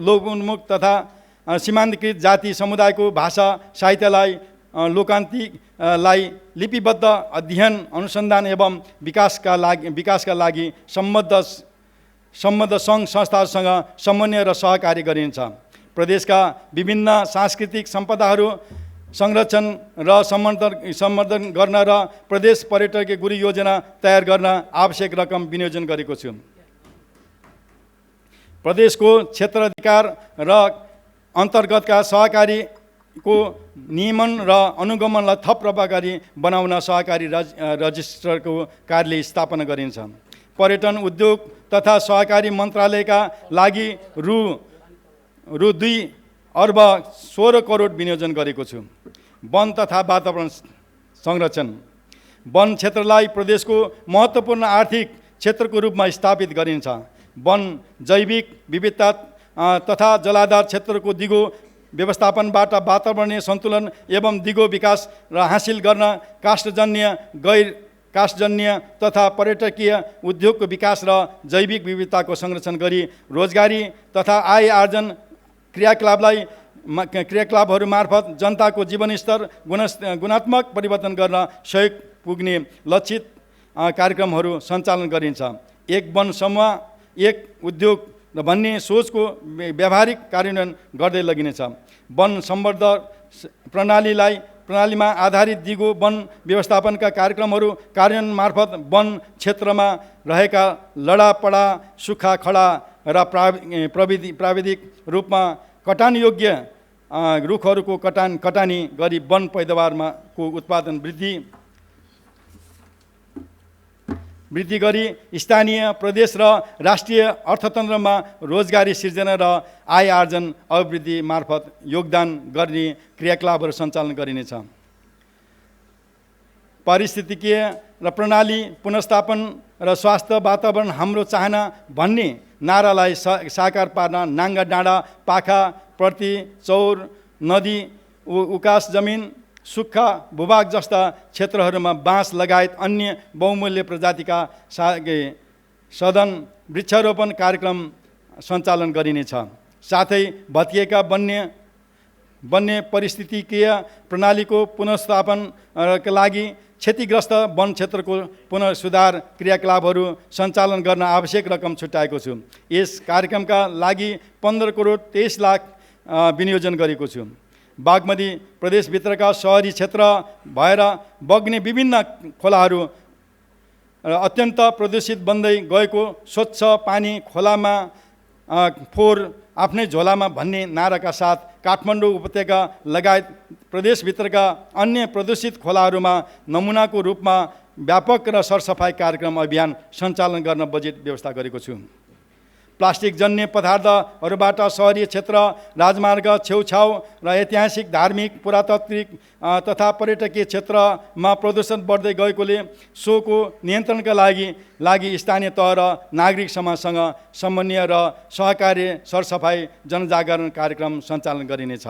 लोकोन्मुख तथा सीमान्तकृत जाति समुदायको भाषा साहित्यलाई लोकान्तिकलाई लिपिबद्ध अध्ययन, अनुसन्धान एवं विकासका लागि सम्बद्ध सङ्घ संस्थाहरूसँग समन्वय र सहकार्य गरिन्छ। प्रदेशका विभिन्न सांस्कृतिक सम्पदाहरू संरक्षण र सम्वर्धन गर्न र प्रदेश पर्यटकीय गुरु योजना तयार गर्न आवश्यक रकम विनियोजन गरेको छु। प्रदेशको क्षेत्राधिकार र अन्तर्गतका सहकारीको नियमन र अनुगमनलाई थप प्रभावकारी बनाउन सहकारी रजिस्ट्ररको कार्यालय स्थापना गरिन्छ। पर्यटन उद्योग तथा सहकारी मन्त्रालयका लागि रु 2,16 करोड विनियोजन गरेको छु। वन तथा वातावरण संरक्षण, वन क्षेत्रलाई प्रदेशको महत्त्वपूर्ण आर्थिक क्षेत्रको रूपमा स्थापित गरिन्छ। वन जैविक विविधता तथा जलाधार क्षेत्रको दिगो व्यवस्थापनबाट वातावरणीय सन्तुलन एवं दिगो विकास हासिल गर्न काष्ठजन्य, गैर काष्ठजन्य तथा पर्यटकीय उद्योगको विकास र जैविक विविधताको संरक्षण गरी रोजगारी तथा आय आर्जन क्रियाकलापहरू मार्फत जनताको जीवनस्तर गुणात्मक परिवर्तन गर्न सहयोग पुग्ने लक्षित कार्यक्रमहरू सञ्चालन गरिन्छ। एक वन समूह एक उद्योग भन्ने सोचको व्यावहारिक कार्यान्वयन गर्दै लगिनेछ। वन सम्बद्ध प्रणालीमा आधारित दिगो वन व्यवस्थापनका कार्यक्रमहरू कार्यान्वयन मार्फत वन क्षेत्रमा रहेका लडापडा सुक्खा खडा र प्राविधिक रूपमा कटानयोग्य रुखहरूको कटानी गरी वन पैदावारमा को उत्पादन वृद्धि गरी स्थानीय प्रदेश र राष्ट्रिय अर्थतन्त्रमा रोजगारी सिर्जना र आय आर्जन अभिवृद्धि मार्फत योगदान गर्ने क्रियाकलापहरू सञ्चालन गरिनेछ। पारिस्थितिकीय र प्रणाली पुनर्स्थापन र स्वास्थ्य वातावरण हाम्रो चाहना भन्ने नारालाई साकार पार्न नाङ्गा डाँडा पाखा प्रति चौर नदी उकास जमिन सुक्खा भूभाग जस्ता क्षेत्रहरूमा बाँस लगायत अन्य बहुमूल्य प्रजातिका सदन वृक्षारोपण कार्यक्रम सञ्चालन गरिनेछ। साथै भत्किएका वन्य पारिस्थितिकीय प्रणालीको पुनर्स्थापनका लागि क्षतिग्रस्त वन क्षेत्रको पुनर्सुधार क्रियाकलापहरू सञ्चालन गर्न आवश्यक रकम छुट्याएको छु। यस कार्यक्रमका लागि 15 करोड 23 लाख विनियोजन गरेको छु। बागमती प्रदेशभित्रका सहरी क्षेत्र भएर बग्ने विभिन्न खोलाहरू अत्यन्त प्रदूषित बन्दै गएको स्वच्छ पानी खोलामा फोहोर आफ्नै झोलामा भन्ने नाराका साथ काठमाडौँ उपत्यका लगायत प्रदेशभित्रका अन्य प्रदूषित खोलाहरूमा नमुनाको रूपमा व्यापक र सरसफाइ कार्यक्रम अभियान सञ्चालन गर्न बजेट व्यवस्था गरेको छु। प्लास्टिक जन्य पदार्थहरूबाट सहरी क्षेत्र राजमार्ग छेउछाउ र ऐतिहासिक धार्मिक पुरातात्विक तथा पर्यटकीय क्षेत्रमा प्रदूषण बढ्दै गएकोले सोको नियन्त्रणका लागि स्थानीय तह र नागरिक समाजसँग समन्वय र सहकार्य सरसफाइ जनजागरण कार्यक्रम सञ्चालन गरिनेछ।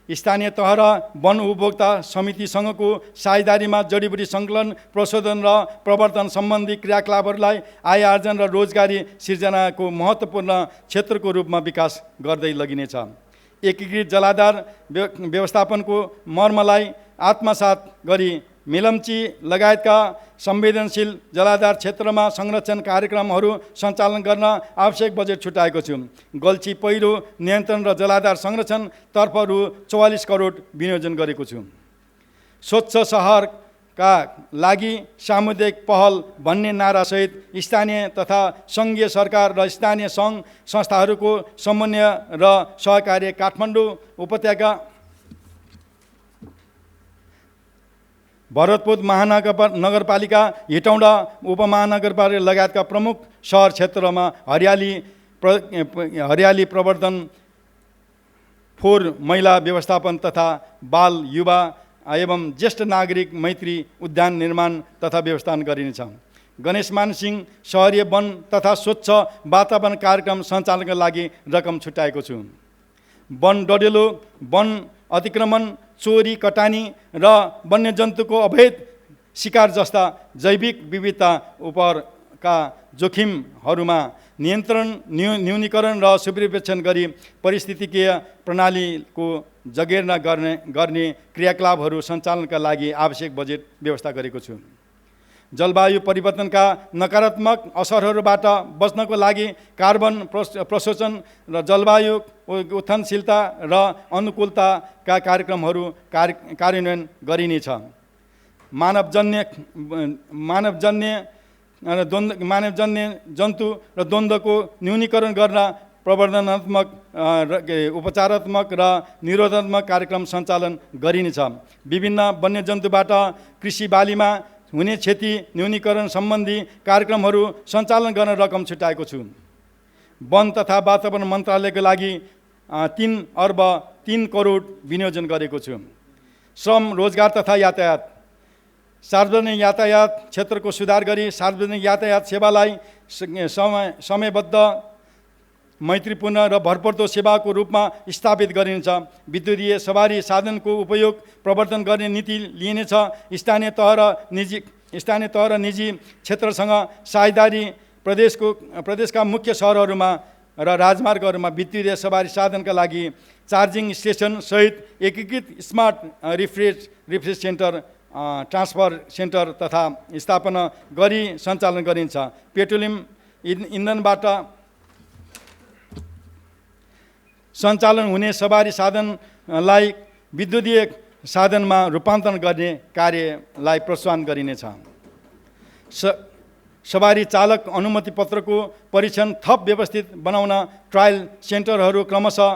स्थानीय तह र वन उपभोक्ता समितिसँगको साझेदारीमा जडीबुटी सङ्कलन प्रशोधन र प्रवर्धन सम्बन्धी क्रियाकलापहरूलाई आय आर्जन र रोजगारी सिर्जनाको महत्त्वपूर्ण क्षेत्रको रूपमा विकास गर्दै लगिनेछ। एकीकृत जलाधार व्यवस्थापनको मर्मलाई आत्मसात गरी मेलम्ची लगायतका संवेदनशील जलाधार क्षेत्रमा संरक्षण कार्यक्रमहरू सञ्चालन गर्न आवश्यक बजेट छुट्याएको छु। गल्छी पहिरो नियन्त्रण र जलाधार संरक्षणतर्फ रु 44 करोड विनियोजन गरेको छु। स्वच्छ सहरका लागि सामुदायिक पहल भन्ने नारासहित स्थानीय तथा सङ्घीय सरकार र स्थानीय सङ्घ संस्थाहरूको समन्वय र सहकार्य काठमाडौँ उपत्यका भरतपुर महानगरपालिका हेटौँडा उपमहानगरपालिका लगायतका प्रमुख सहर क्षेत्रमा हरियाली प्रवर्धन फोहोर मैला व्यवस्थापन तथा बाल युवा एवं ज्येष्ठ नागरिक मैत्री उद्यान निर्माण तथा व्यवस्थापन गरिनेछ। गणेश मानसिंह सहरीय वन तथा स्वच्छ वातावरण कार्यक्रम सञ्चालनका लागि रकम छुट्याएको छु। वन डडेलो वन अतिक्रमण चोरी कटानी र वन्यजन्तुको अवैध शिकार जस्ता जैविक विविधता उपरका जोखिमहरूमा नियन्त्रण न्यूनीकरण र सुपरिवेक्षण गरी पारिस्थितिकीय प्रणालीको जगेर्ना गर्ने क्रियाकलापहरू सञ्चालनका लागि आवश्यक बजेट व्यवस्था गरेको छु। जलवायु परिवर्तनका नकारात्मक असरहरूबाट बच्नको लागि कार्बन प्रशोषण र जलवायु उत्थानशीलता र अनुकूलताका कार्यक्रमहरू कार्यान्वयन गरिनेछ। मानवजन्य जन्तु र द्वन्द्वको न्यूनीकरण गर्न प्रवर्धनात्मक उपचारात्मक र निरोधात्मक कार्यक्रम सञ्चालन गरिनेछ। विभिन्न वन्यजन्तुबाट कृषि बालीमा हुने क्षति न्यूनीकरण सम्बन्धी कार्यक्रमहरू सञ्चालन गर्न रकम छुट्याएको छु। वन तथा वातावरण मन्त्रालयको लागि 3 अर्ब 3 करोड विनियोजन गरेको छु। श्रम रोजगार तथा यातायात सार्वजनिक यातायात क्षेत्रको सुधार गरी सार्वजनिक यातायात सेवालाई समयबद्ध मैत्रीपूर्ण र भरपर्दो सेवाको रूपमा स्थापित गरिनेछ। विद्युतीय सवारी साधनको उपयोग प्रवर्धन गर्ने नीति लिइनेछ। स्थानीय तह र निजी क्षेत्रसँग साझेदारी प्रदेशका मुख्य सहरहरूमा र राजमार्गहरूमा विद्युतीय सवारी साधनका लागि चार्जिङ स्टेसन सहित एकीकृत smart refresh centre transfer centre तथा स्थापना गरी सञ्चालन गरिन्छ। पेट्रोलियम इन्धनबाट सञ्चालन हुने सवारी साधनलाई विद्युतीय साधनमा रूपान्तरण गर्ने कार्यलाई प्रोत्साहन गरिनेछ। सवारी चालक अनुमति पत्रको परीक्षण थप व्यवस्थित बनाउन ट्रायल सेन्टरहरू क्रमशः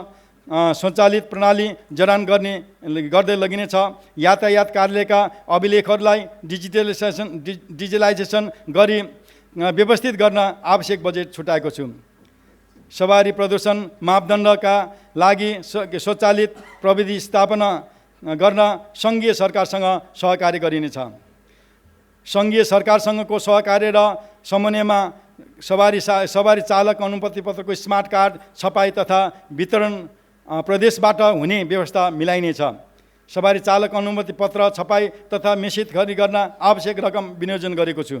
सञ्चालित प्रणाली जडान गर्दै लगिनेछ। यातायात कार्यालयका अभिलेखहरूलाई डिजिटलाइजेसन गरी व्यवस्थित गर्न आवश्यक बजेट छुट्याएको छु। सवारी प्रदूषण मापदण्डका लागि स्वचालित प्रविधि स्थापना गर्न सङ्घीय सरकारसँग सहकार्य गरिनेछ। सङ्घीय सरकारसँगको सहकार्य र समन्वयमा सवारी चालक अनुमति पत्रको स्मार्ट कार्ड छपाई तथा वितरण प्रदेशबाट हुने व्यवस्था मिलाइनेछ। सवारी चालक अनुमति पत्र छपाई तथा मिश्रित खरिद गर्न आवश्यक रकम विनियोजन गरेको छु।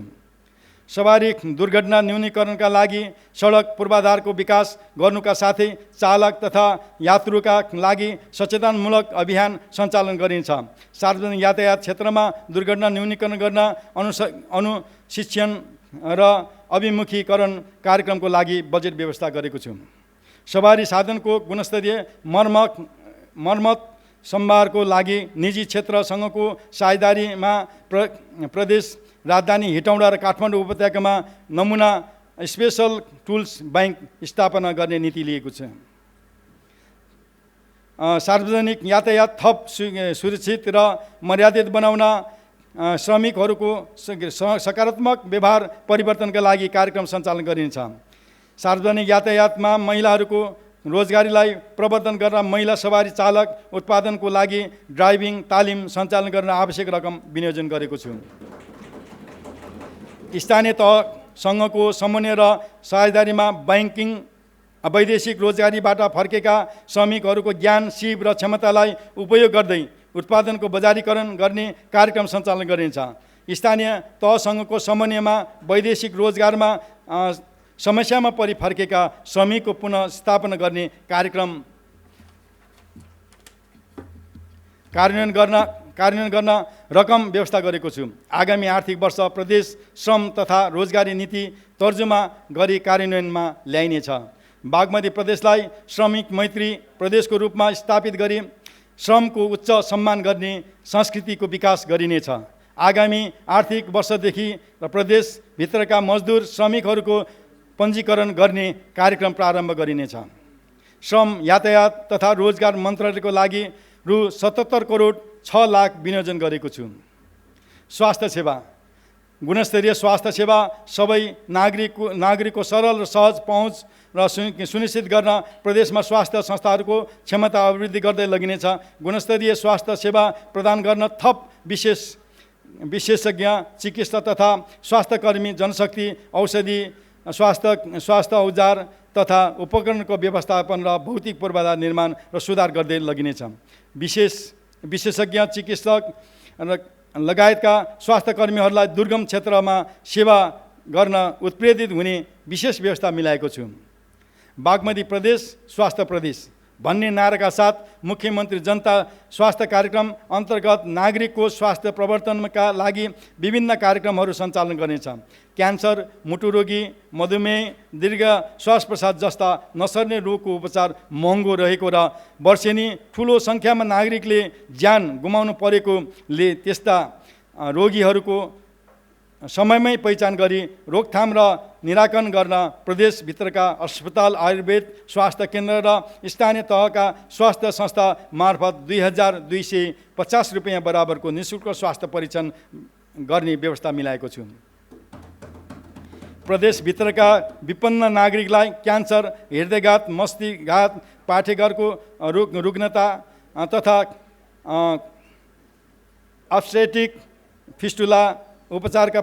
सवारी दुर्घटना न्यूनीकरणका लागि सडक पूर्वाधारको विकास गर्नुका साथै चालक तथा यात्रुका लागि सचेतनमूलक अभियान सञ्चालन गरिन्छ। सार्वजनिक यातायात क्षेत्रमा दुर्घटना न्यूनीकरण गर्न अनुशिक्षण र अभिमुखीकरण कार्यक्रमको लागि बजेट व्यवस्था गरेको छु। सवारी साधनको गुणस्तरीय मर्मत सम्भारको लागि निजी क्षेत्रसँगको साझेदारीमा प्रदेश राजधानी हेटौँडा र काठमाडौँ उपत्यकामा नमुना स्पेसल टुल्स बैंक स्थापना गर्ने नीति लिएको छ। सार्वजनिक यातायात थप सुरक्षित र मर्यादित बनाउन श्रमिकहरूको सकारात्मक व्यवहार परिवर्तनका लागि कार्यक्रम सञ्चालन गरिन्छ। सार्वजनिक यातायातमा महिलाहरूको रोजगारीलाई प्रवर्धन गर्न महिला सवारी चालक उत्पादनको लागि ड्राइभिङ तालिम सञ्चालन गर्न आवश्यक रकम विनियोजन गरेको छु। स्थानीय तहसँगको समन्वय र साझेदारीमा ब्याङ्किङ वैदेशिक रोजगारीबाट फर्केका श्रमिकहरूको ज्ञान सिप र क्षमतालाई उपयोग गर्दै उत्पादनको बजारीकरण गर्ने कार्यक्रम सञ्चालन गरिन्छ। स्थानीय तहसँगको समन्वयमा वैदेशिक रोजगारमा समस्यामा परि फर्केका श्रमिकको पुनः स्थापना गर्ने कार्यक्रम कार्यान्वयन गर्न रकम व्यवस्था गरेको छु। आगामी आर्थिक वर्ष प्रदेश श्रम तथा रोजगारी नीति तर्जुमा गरी कार्यान्वयनमा ल्याइनेछ। बागमती प्रदेशलाई श्रमिक मैत्री प्रदेशको रूपमा स्थापित गरी श्रमको उच्च सम्मान गर्ने संस्कृतिको विकास गरिनेछ। आगामी आर्थिक वर्षदेखि प्रदेशभित्रका मजदुर श्रमिकहरूको पञ्जीकरण गर्ने कार्यक्रम प्रारम्भ गरिनेछ। श्रम यातायात तथा रोजगार मन्त्रालयको लागि रु 77 करोड 6 लाख विनियोजन गरेको छु। स्वास्थ्य सेवा गुणस्तरीय स्वास्थ्य सेवा सबै नागरिकको सरल र सहज पहुँच र सुनिश्चित गर्न प्रदेशमा स्वास्थ्य संस्थाहरूको क्षमता अभिवृद्धि गर्दै लगिनेछ। गुणस्तरीय स्वास्थ्य सेवा प्रदान गर्न थप विशेषज्ञ चिकित्सक तथा स्वास्थ्यकर्मी जनशक्ति औषधि स्वास्थ्य औजार तथा उपकरणको व्यवस्थापन र भौतिक पूर्वाधार निर्माण र सुधार गर्दै लगिनेछ। विशेषज्ञ चिकित्सक लगायतका स्वास्थ्यकर्मीहरूलाई दुर्गम क्षेत्रमा सेवा गर्न उत्प्रेरित हुने विशेष व्यवस्था मिलाएको छु। बागमती प्रदेश स्वास्थ्य प्रदेश भन्ने नाराका साथ मुख्यमन्त्री जनता स्वास्थ्य कार्यक्रम अन्तर्गत नागरिकको स्वास्थ्य प्रवर्तनका लागि विभिन्न कार्यक्रमहरू सञ्चालन गरिनेछ। क्यान्सर, मुटुरोगी, मधुमेह, दीर्घ श्वास प्रश्वास जस्ता नसर्ने रोगको उपचार महँगो रहेको र वर्षेनी ठुलो सङ्ख्यामा नागरिकले ज्यान गुमाउनु परेकोले त्यस्ता रोगीहरूको समयमै पहिचान गरी रोकथाम र निराकरण गर्न प्रदेशभित्रका अस्पताल, आयुर्वेद स्वास्थ्य केन्द्र र स्थानीय तहका स्वास्थ्य संस्था मार्फत 2250 रुपियाँ बराबरको निःशुल्क स्वास्थ्य परीक्षण गर्ने व्यवस्था मिलाएको छु। प्रदेशभित्रका विपन्न नागरिकलाई क्यान्सर, हृदयघात, मस्तिघात, पाठेघरको रुग्णता तथा अब्स्टेटिक फिस्टुला उपचारमा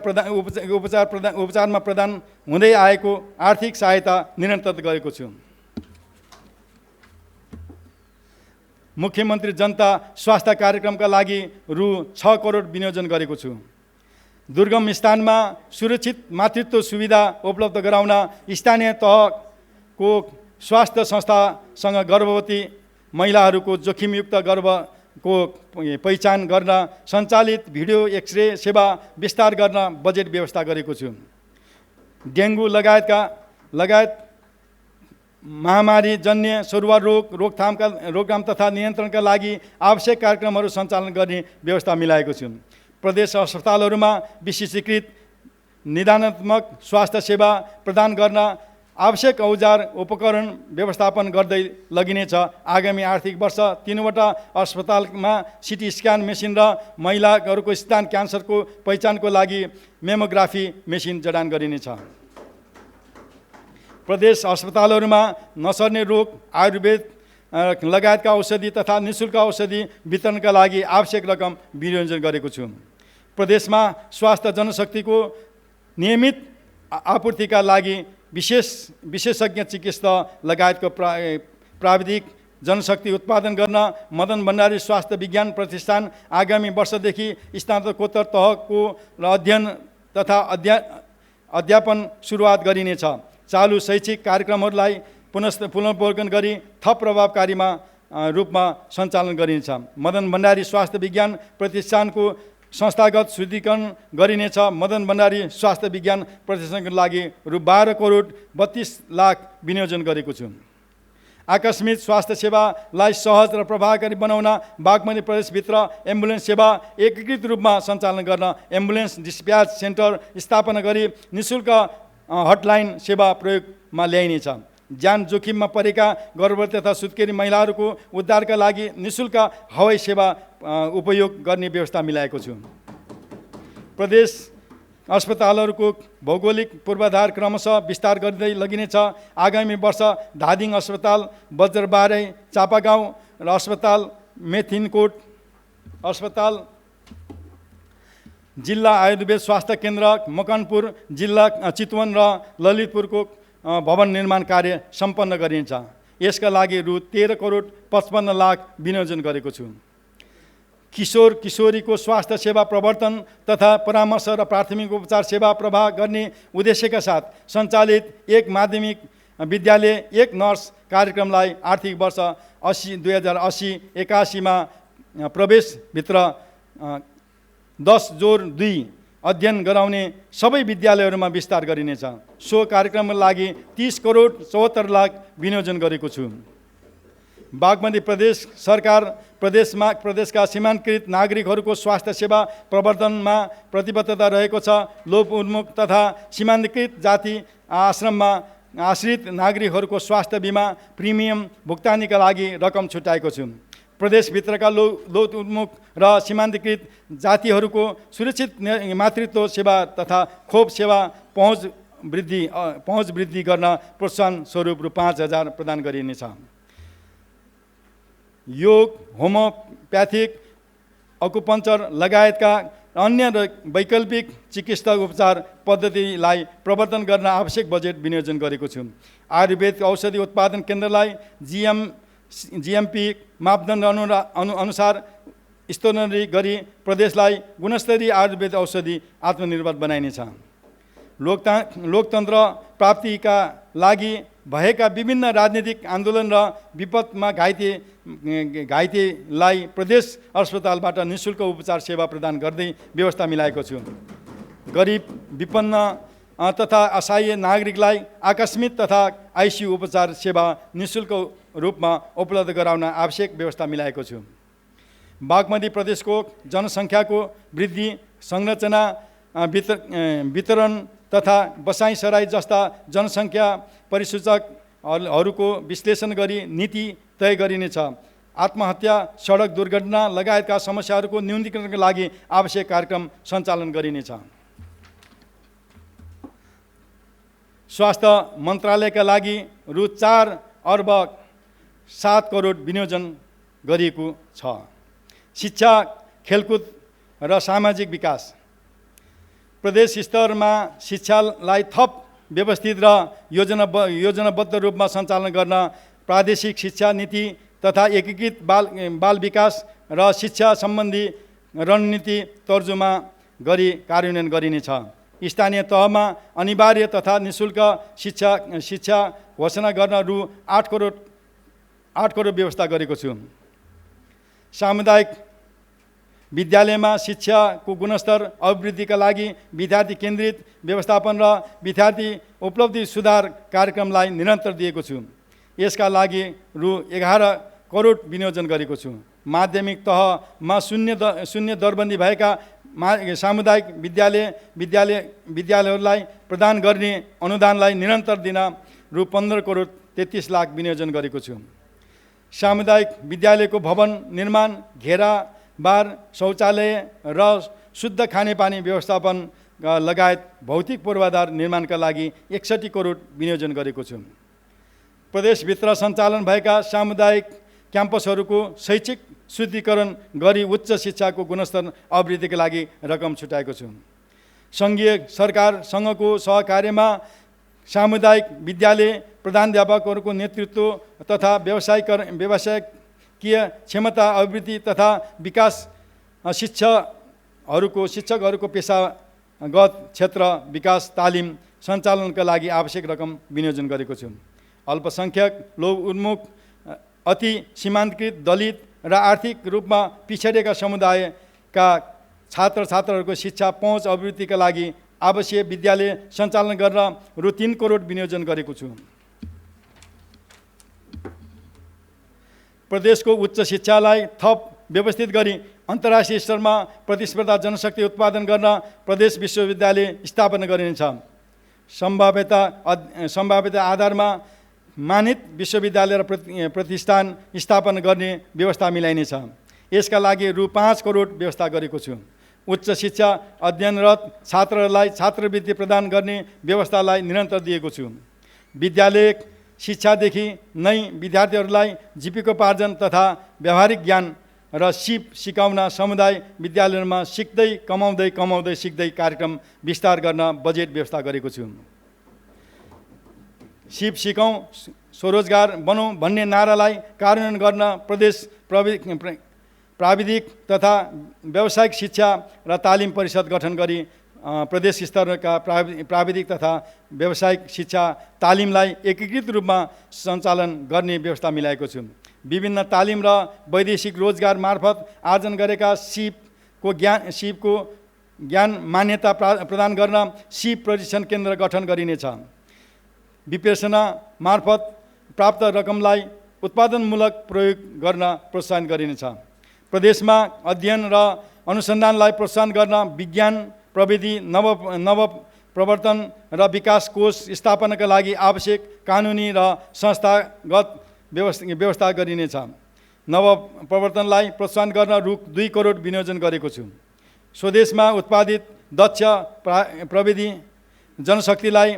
प्रदान हुँदै आएको आर्थिक सहायता निरन्तर गरेको छु। मुख्यमन्त्री जनता स्वास्थ्य कार्यक्रमका लागि रु 6 करोड विनियोजन गरेको छु। दुर्गम स्थानमा सुरक्षित मातृत्व सुविधा उपलब्ध गराउन स्थानीय तहको स्वास्थ्य संस्थासँग गर्भवती महिलाहरूको जोखिमयुक्त को पहिचान गर्न सञ्चालित भिडियो एक्सरे सेवा विस्तार गर्न बजेट व्यवस्था गरेको छु। डेङ्गु लगायत महामारी जन्य सरुवा रोकथाम तथा नियन्त्रणका लागि आवश्यक कार्यक्रमहरू सञ्चालन गर्ने व्यवस्था मिलाएको छु। प्रदेश अस्पतालहरूमा विशेषीकृत निदानात्मक स्वास्थ्य सेवा प्रदान गर्न आवश्यक औजार उपकरण व्यवस्थापन गर्दै लगिनेछ। आगामी आर्थिक वर्ष 3वटा अस्पतालमा सिटी स्क्यान मेसिन र महिलाहरूको स्तन क्यान्सरको पहिचानको लागि मेमोग्राफी मेसिन जडान गरिनेछ। प्रदेश अस्पतालहरूमा नसर्ने रोग, आयुर्वेद लगायतका औषधि तथा निःशुल्क औषधि वितरणका लागि आवश्यक रकम विनियोजन गरेको छु। प्रदेशमा स्वास्थ्य जनशक्तिको नियमित आपूर्तिका लागि विशेषज्ञ चिकित्सा लगायतको प्राविधिक जनशक्ति उत्पादन गर्न मदन भण्डारी स्वास्थ्य विज्ञान प्रतिष्ठान आगामी वर्षदेखि स्नातकोत्तर तहको र अध्ययन तथा अध्यापन सुरुवात गरिनेछ। चालु शैक्षिक कार्यक्रमहरूलाई पुनर्वलोकन गरी थप प्रभावकारीमा रूपमा सञ्चालन गरिनेछ। मदन भण्डारी स्वास्थ्य विज्ञान प्रतिष्ठानको संस्थागत शुद्धिकरण गरिनेछ। मदन भण्डारी स्वास्थ्य विज्ञान प्रतिष्ठानको लागि रु 12 करोड 32 लाख विनियोजन गरेको छु। आकस्मिक स्वास्थ्य सेवालाई सहज र प्रभावकारी बनाउन बागमती प्रदेशभित्र एम्बुलेन्स सेवा एकीकृत रूपमा सञ्चालन गर्न एम्बुलेन्स डिस्प्याच सेन्टर स्थापना गरी निःशुल्क हटलाइन सेवा प्रयोगमा ल्याइनेछ। ज्यान जोखिममा परेका गर्भवती तथा सुत्केरी महिलाहरूको उद्धारका लागि निःशुल्क हवाई सेवा उपयोग गर्ने व्यवस्था मिलाएको छु। प्रदेश अस्पतालहरूको भौगोलिक पूर्वाधार क्रमशः विस्तार गर्दै लगिनेछ। आगामी वर्ष धादिङ अस्पताल, बज्रबारै चापागाउँ र अस्पताल मेथिनकोट अस्पताल, जिल्ला आयुर्वेद स्वास्थ्य केन्द्र मकनपुर, जिल्ला चितवन र ललितपुरको भवन निर्माण कार्य सम्पन्न गरिन्छ। यसका लागि रु 13 करोड 55 लाख विनियोजन गरेको छु। किशोर किशोरीको स्वास्थ्य सेवा प्रवर्तन तथा परामर्श र प्राथमिक उपचार सेवा प्रवाह गर्ने उद्देश्यका साथ सञ्चालित एक माध्यमिक विद्यालय एक नर्स कार्यक्रमलाई आर्थिक वर्ष 2080-81मा प्रवेशभित्र 10/2 अध्ययन गराउने सबै विद्यालयहरूमा विस्तार गरिनेछ। सो कार्यक्रमका लागि 30 करोड 74 लाख विनियोजन गरेको छु। बागमती प्रदेश सरकार प्रदेशका सीमान्तकृत नागरिकहरूको स्वास्थ्य सेवा प्रवर्धनमा प्रतिबद्धता रहेको छ। लोभ उन्मुख तथा सीमान्तकृत जाति आश्रममा आश्रित नागरिकहरूको स्वास्थ्य बिमा प्रिमियम भुक्तानीका लागि रकम छुट्याएको छु। प्रदेशभित्रका लोभ उन्मुख र सीमान्तकृत जातिहरूको सुरक्षित मातृत्व सेवा तथा खोप सेवा पहुँच वृद्धि गर्न प्रोत्साहन स्वरूप रु 5,000 प्रदान गरिनेछ। योग, होमियोप्याथिक, अकुपञ्चर लगायतका अन्य वैकल्पिक चिकित्सा उपचार पद्धतिलाई प्रवर्धन गर्न आवश्यक बजेट विनियोजन गरेको छु। आयुर्वेद औषधि उत्पादन केन्द्रलाई GMP मापदण्ड अनुसार स्तरोन्नति गरी प्रदेशलाई गुणस्तरीय आयुर्वेद औषधि आत्मनिर्भर बनाइनेछ। लोकतन्त्र प्राप्तिका लागि भएका विभिन्न राजनीतिक आन्दोलन र विपदमा घाइतेलाई प्रदेश अस्पतालबाट निःशुल्क उपचार सेवा प्रदान गर्दै व्यवस्था मिलाएको छु। गरिब, विपन्न तथा असहाय नागरिकलाई आकस्मिक तथा ICU उपचार सेवा निःशुल्क रूपमा उपलब्ध गराउन आवश्यक व्यवस्था मिलाएको छु। बागमती प्रदेशको जनसङ्ख्याको वृद्धि, संरचना वितरण तथा बसाइसराई जस्ता जनसङ्ख्या परिसूचकहरूको विश्लेषण गरी नीति तय गरिनेछ। आत्महत्या, सडक दुर्घटना लगायतका समस्याहरूको न्यूनीकरणका लागि आवश्यक कार्यक्रम सञ्चालन गरिनेछ। स्वास्थ्य मन्त्रालयका लागि रु 4 अर्ब 7 करोड विनियोजन गरिएको छ। शिक्षा, खेलकुद र सामाजिक विकास। प्रदेश स्तरमा शिक्षालाई थप व्यवस्थित र योजनाबद्ध रूपमा सञ्चालन गर्न प्रादेशिक शिक्षा नीति तथा एकीकृत बाल विकास र शिक्षा सम्बन्धी रणनीति तर्जुमा गरी कार्यान्वयन गरिनेछ। स्थानीय तहमा अनिवार्य तथा निःशुल्क शिक्षा घोषणा गर्न रु 8 करोड व्यवस्था गरेको छु। सामुदायिक विद्यालयमा शिक्षाको गुणस्तर अभिवृद्धिका लागि विद्यार्थी केन्द्रित व्यवस्थापन र विद्यार्थी उपलब्धि सुधार कार्यक्रमलाई निरन्तर दिएको छु। यसका लागि रु 11 करोड विनियोजन गरेको छु। माध्यमिक तहमा शून्य दरबन्दी भएका सामुदायिक विद्यालयहरूलाई प्रदान गर्ने अनुदानलाई निरन्तर दिन रु 15 करोड 33 लाख विनियोजन गरेको छु। सामुदायिक विद्यालयको भवन निर्माण, घेराबार, शौचालय र शुद्ध खानेपानी व्यवस्थापन लगायत भौतिक पूर्वाधार निर्माणका लागि 61 करोड विनियोजन गरेको छु। प्रदेशभित्र सञ्चालन भएका सामुदायिक क्याम्पसहरूको शैक्षिक शुद्धिकरण गरी उच्च शिक्षाको गुणस्तर अभिवृद्धिका लागि रकम छुट्याएको छु। सङ्घीय सरकारसँगको सहकार्यमा सामुदायिक विद्यालय प्रधानाध्यापकहरूको नेतृत्व तथा व्यवसायिकीय क्षमता अभिवृद्धि तथा विकास, शिक्षकहरूको पेशागत क्षेत्र विकास तालिम सञ्चालनका लागि आवश्यक रकम विनियोजन गरेको छु। अल्पसङ्ख्यक, लोक उन्मुख, अति सीमान्तकृत, दलित र आर्थिक रूपमा पिछडिएका समुदायका छात्रछात्राहरूको शिक्षा पहुँच अभिवृद्धिका लागि आवश्यक विद्यालय सञ्चालन गर्न रु 3 करोड विनियोजन गरेको छु। प्रदेशको उच्च शिक्षालाई थप व्यवस्थित गरी अन्तर्राष्ट्रिय स्तरमा प्रतिस्पर्धा जनशक्ति उत्पादन गर्न प्रदेश विश्वविद्यालय स्थापना गरिनेछ। सम्भाव्यता आधारमा मानित विश्वविद्यालय र प्रतिष्ठान स्थापना गर्ने व्यवस्था मिलाइनेछ। यसका लागि रु 5 करोड व्यवस्था गरेको छु। उच्च शिक्षा अध्ययनरत छात्रहरूलाई छात्रवृत्ति प्रदान गर्ने व्यवस्थालाई निरन्तर दिएको छु। विद्यालय शिक्षादेखि नै विद्यार्थीहरूलाई जीविकोपार्जन तथा व्यावहारिक ज्ञान र सिप सिकाउन समुदाय विद्यालयमा सिक्दै कमाउँदै सिक्दै कार्यक्रम विस्तार गर्न बजेट व्यवस्था गरेको छु। सिप सिकाउँ स्वरोजगार बनौँ भन्ने नारालाई कार्यान्वयन गर्न प्रदेश प्राविधिक तथा व्यावसायिक शिक्षा र तालिम परिषद गठन गरी प्रदेश स्तरका प्राविधिक तथा व्यावसायिक शिक्षा तालिमलाई एकीकृत रूपमा सञ्चालन गर्ने व्यवस्था मिलाएको छु। विभिन्न तालिम र वैदेशिक रोजगार मार्फत आर्जन गरेका सिपको ज्ञान मान्यता प्रदान गर्न सिप प्रशिक्षण केन्द्र गठन गरिनेछ। विपेषणा मार्फत प्राप्त रकमलाई उत्पादनमूलक प्रयोग गर्न प्रोत्साहन गरिनेछ। प्रदेशमा अध्ययन र अनुसन्धानलाई प्रोत्साहन गर्न विज्ञान प्रविधि नव प्रवर्तन र विकास कोष स्थापनाका लागि आवश्यक कानुनी र संस्थागत व्यवस्था गरिनेछ। नव प्रवर्तनलाई प्रोत्साहन गर्न रु 2 करोड विनियोजन गरेको छु। स्वदेशमा उत्पादित दक्ष प्रविधि जनशक्तिलाई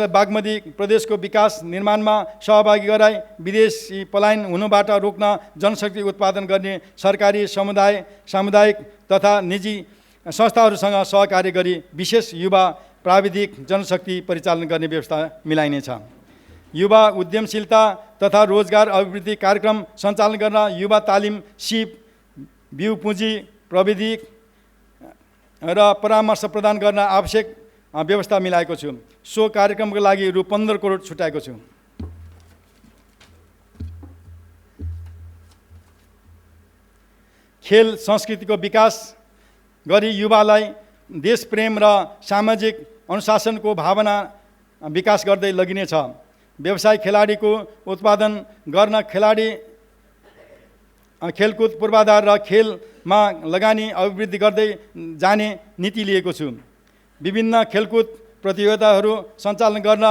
बागमती प्रदेशको विकास निर्माणमा सहभागी गराई विदेशी पलायन हुनुबाट रोक्न जनशक्ति उत्पादन गर्ने सरकारी, सामुदायिक तथा निजी संस्थाहरूसँग सहकार्य गरी विशेष युवा प्राविधिक जनशक्ति परिचालन गर्ने व्यवस्था मिलाइनेछ। युवा उद्यमशीलता तथा रोजगार अभिवृद्धि कार्यक्रम सञ्चालन गर्न युवा तालिम, सिप, बिउ पुँजी, प्रविधि र परामर्श प्रदान गर्न आवश्यक व्यवस्था मिलाएको छु। सो कार्यक्रमको लागि रु 15 करोड छुट्याएको छु। खेल संस्कृतिको विकास गरी युवालाई देशप्रेम र सामाजिक अनुशासनको भावना विकास गर्दै लगिनेछ। व्यवसाय खेलाडीको उत्पादन गर्न खेलकुद पूर्वाधार र खेलमा लगानी अभिवृद्धि गर्दै जाने नीति लिएको छु। विभिन्न खेलकुद प्रतियोगिताहरू सञ्चालन गर्न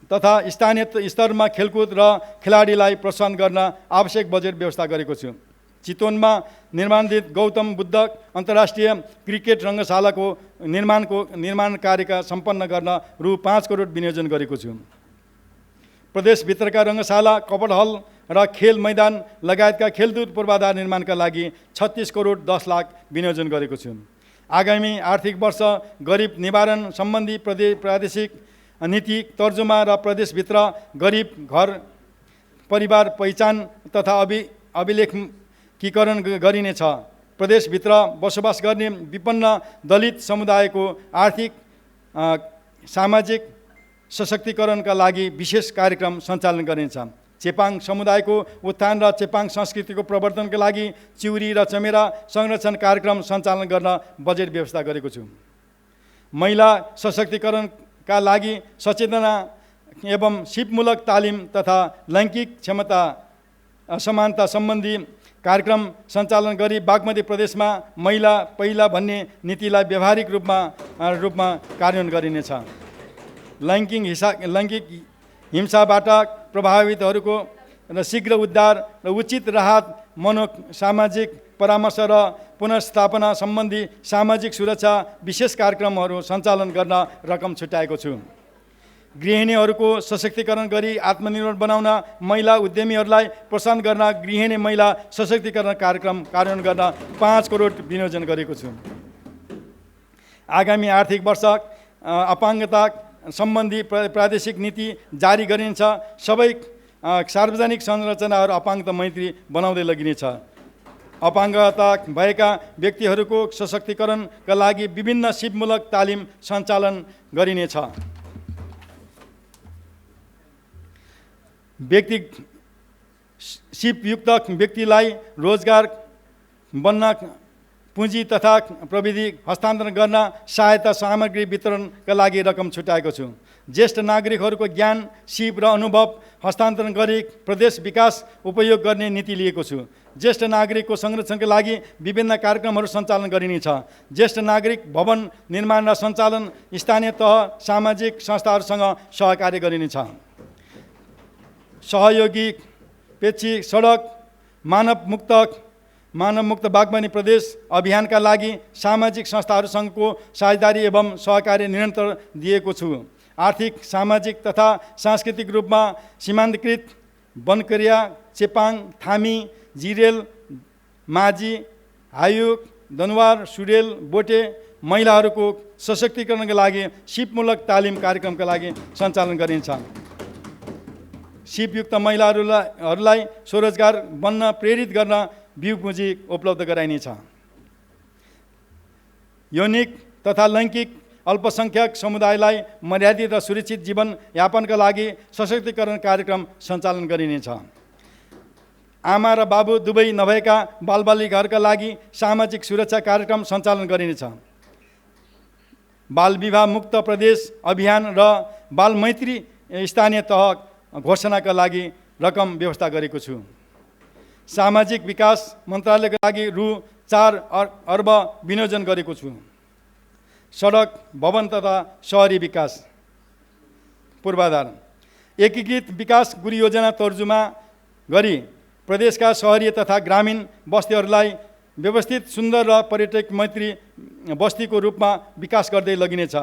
तथा स्थानीय स्तरमा खेलकुद र खेलाडीलाई प्रोत्साहन गर्न आवश्यक बजेट व्यवस्था गरेको छु। चितवनमा निर्माणित गौतम बुद्ध अन्तर्राष्ट्रिय क्रिकेट रङ्गशालाको निर्माण कार्यका सम्पन्न गर्न रु 5 करोड विनियोजन गरेको छु। प्रदेशभित्रका रङ्गशाला, कपड हल र खेल मैदान लगायतका खेलकुद पूर्वाधार निर्माणका लागि 36 करोड 10 लाख विनियोजन गरेको छु। आगामी आर्थिक वर्ष गरिब निवारण सम्बन्धी प्रादेशिक नीति तर्जुमा र प्रदेशभित्र गरिब घर परिवार पहिचान तथा अभिलेखीकरण गरिनेछ। प्रदेशभित्र बसोबास गर्ने विपन्न दलित समुदायको आर्थिक सामाजिक सशक्तिकरणका लागि विशेष कार्यक्रम सञ्चालन गरिनेछ। चेपाङ समुदायको उत्थान र चेपाङ संस्कृतिको प्रवर्धनका लागि चिउरी र चमेरा संरक्षण कार्यक्रम सञ्चालन गर्न बजेट व्यवस्था गरेको छु। महिला सशक्तिकरणका लागि सचेतना एवं सिपमूलक तालिम तथा लैङ्गिक क्षमता समानता सम्बन्धी कार्यक्रम सञ्चालन गरी बागमती प्रदेशमा महिला पहिला भन्ने नीतिलाई व्यावहारिक रूपमा कार्यान्वयन गरिनेछ। लैङ्गिक हिंसाबाट प्रभावितहरूको र शीघ्र उद्धार र उचित राहत मनोसामाजिक परामर्श र पुनर्स्थापना सम्बन्धी सामाजिक सुरक्षा विशेष कार्यक्रमहरू सञ्चालन गर्न रकम छुट्याएको छु। गृहिणीहरूको सशक्तिकरण गरी आत्मनिर्भर बनाउन महिला उद्यमीहरूलाई प्रोत्साहन गर्न गृहिणी महिला सशक्तिकरण कार्यक्रम कार्यान्वयन गर्न 5 करोड विनियोजन गरेको छु। आगामी आर्थिक वर्ष अपाङ्गता सम्बन्धी प्रादेशिक नीति जारी गरिन्छ। सबै सार्वजनिक संरचनाहरू अपाङ्गता मैत्री बनाउँदै लगिनेछ। अपाङ्गता भएका व्यक्तिहरूको सशक्तिकरणका लागि विभिन्न सिपमूलक तालिम सञ्चालन गरिनेछ। सिपयुक्त व्यक्तिलाई रोजगार बन्न पुँजी तथा प्रविधि हस्तान्तरण गर्न सहायता सामग्री वितरणका लागि रकम छुट्याएको छु। ज्येष्ठ नागरिकहरूको ज्ञान सिप र अनुभव हस्तान्तरण गरी प्रदेश विकास उपयोग गर्ने नीति लिएको छु। ज्येष्ठ नागरिकको संरक्षणका लागि विभिन्न कार्यक्रमहरू सञ्चालन गरिनेछ। ज्येष्ठ नागरिक भवन निर्माण र सञ्चालन स्थानीय तह सामाजिक संस्थाहरूसँग सहकार्य गरिनेछ। सहयोगी पेची सडक मानवमुक्त बागवानी प्रदेश अभियानका लागि सामाजिक संस्थाहरूसँगको साझेदारी एवं सहकार्य निरन्तर दिएको छु। आर्थिक सामाजिक तथा सांस्कृतिक रूपमा सीमान्तकृत बनकरिया चेपाङ थामी जिरेल माझी हायुक दनुवार सुरेल बोटे महिलाहरूको सशक्तिकरणका लागि सिपमूलक तालिम कार्यक्रमका लागि सञ्चालन गरिन्छ। सिपयुक्त महिलाहरूलाई स्वरोजगार बन्न प्रेरित गर्न बिउ पुँजी उपलब्ध गराइनेछ। यौनिक तथा लैङ्गिक अल्पसङ्ख्यक समुदायलाई मर्यादित र सुरक्षित जीवनयापनका लागि सशक्तिकरण कार्यक्रम सञ्चालन गरिनेछ। आमा र बाबु दुवै नभएका बालबालिकाहरूका लागि सामाजिक सुरक्षा कार्यक्रम सञ्चालन गरिनेछ। बालविवाह मुक्त प्रदेश अभियान र बालमैत्री स्थानीय तह घोषणाका लागि रकम व्यवस्था गरेको छु। सामाजिक विकास मन्त्रालयका लागि रु 4 अर्ब विनियोजन गरेको छु। सडक भवन तथा सहरी विकास पूर्वाधार एकीकृत विकास गुरु योजना तर्जुमा गरी प्रदेशका सहरी तथा ग्रामीण बस्तीहरूलाई व्यवस्थित सुन्दर र पर्यटक मैत्री बस्तीको रूपमा विकास गर्दै लगिनेछ।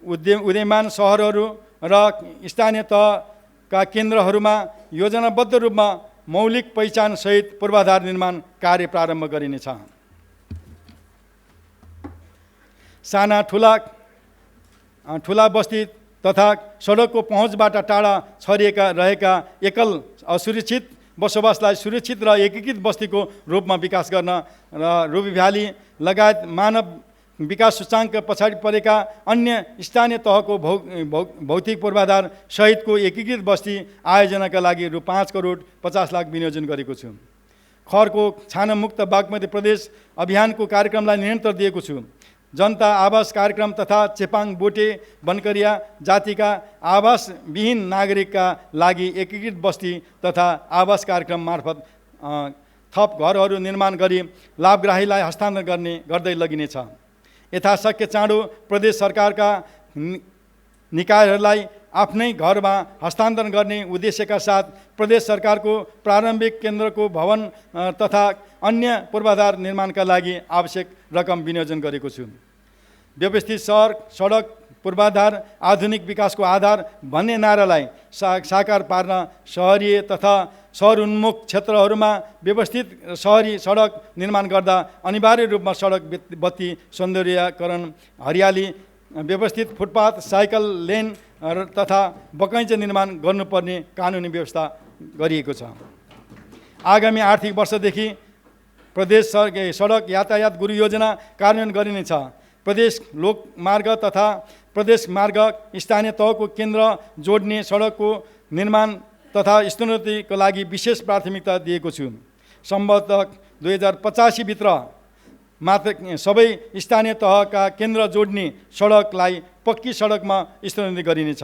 उदयमान सहरहरू र स्थानीय तहका केन्द्रहरूमा योजनाबद्ध रूपमा मौलिक पहिचानसहित पूर्वाधार निर्माण कार्य प्रारम्भ गरिनेछ। साना ठुला बस्ती तथा सडकको पहुँचबाट टाढा छरिएका रहेका एकल असुरक्षित बसोबासलाई सुरक्षित र एकीकृत बस्तीको रूपमा विकास गर्न र रुबी भ्याली लगायत मानव विकास सूचाङ्क पछाडि परेका अन्य स्थानीय तहको भौतिक पूर्वाधार सहितको एकीकृत बस्ती आयोजनाका लागि रु 5 करोड 50 लाख विनियोजन गरेको छु। खरको छानामुक्त बागमती प्रदेश अभियानको कार्यक्रमलाई निरन्तर दिएको छु। जनता आवास कार्यक्रम तथा चेपाङ बोटे बनकरिया जातिका आवासविहीन नागरिकका लागि एकीकृत बस्ती तथा आवास कार्यक्रम मार्फत थप घरहरू निर्माण गरी लाभग्राहीलाई हस्तान्तरण गर्दै लगिनेछ। यथाशक्य चाँडो प्रदेश सरकारका निकायहरूलाई आफ्नै घरमा हस्तान्तरण गर्ने उद्देश्यका साथ प्रदेश सरकारको प्रारम्भिक केन्द्रको भवन तथा अन्य पूर्वाधार निर्माणका लागि आवश्यक रकम विनियोजन गरेको छु। व्यवस्थित सहर सडक पूर्वाधार आधुनिक विकासको आधार भन्ने नारालाई साकार पार्न सहरीय तथा सहरोन्मुख क्षेत्रहरूमा व्यवस्थित सहरी सडक निर्माण गर्दा अनिवार्य रूपमा सडक बत्ती सौन्दर्यकरण हरियाली व्यवस्थित फुटपाथ साइकल लेन तथा बगैँचा निर्माण गर्नुपर्ने कानुनी व्यवस्था गरिएको छ। आगामी आर्थिक वर्षदेखि प्रदेश सडक यातायात गुरु योजना कार्यान्वयन गरिनेछ। प्रदेश लोकमार्ग तथा प्रदेश मार्ग स्थानीय तहको केन्द्र जोड्ने सडकको निर्माण तथा स्तरोन्नतिको लागि विशेष प्राथमिकता दिएको छु। सम्भवतः 2085 भित्र मात्र सबै स्थानीय तहका केन्द्र जोड्ने सडकलाई पक्की सडकमा स्तरोन्नति गरिनेछ।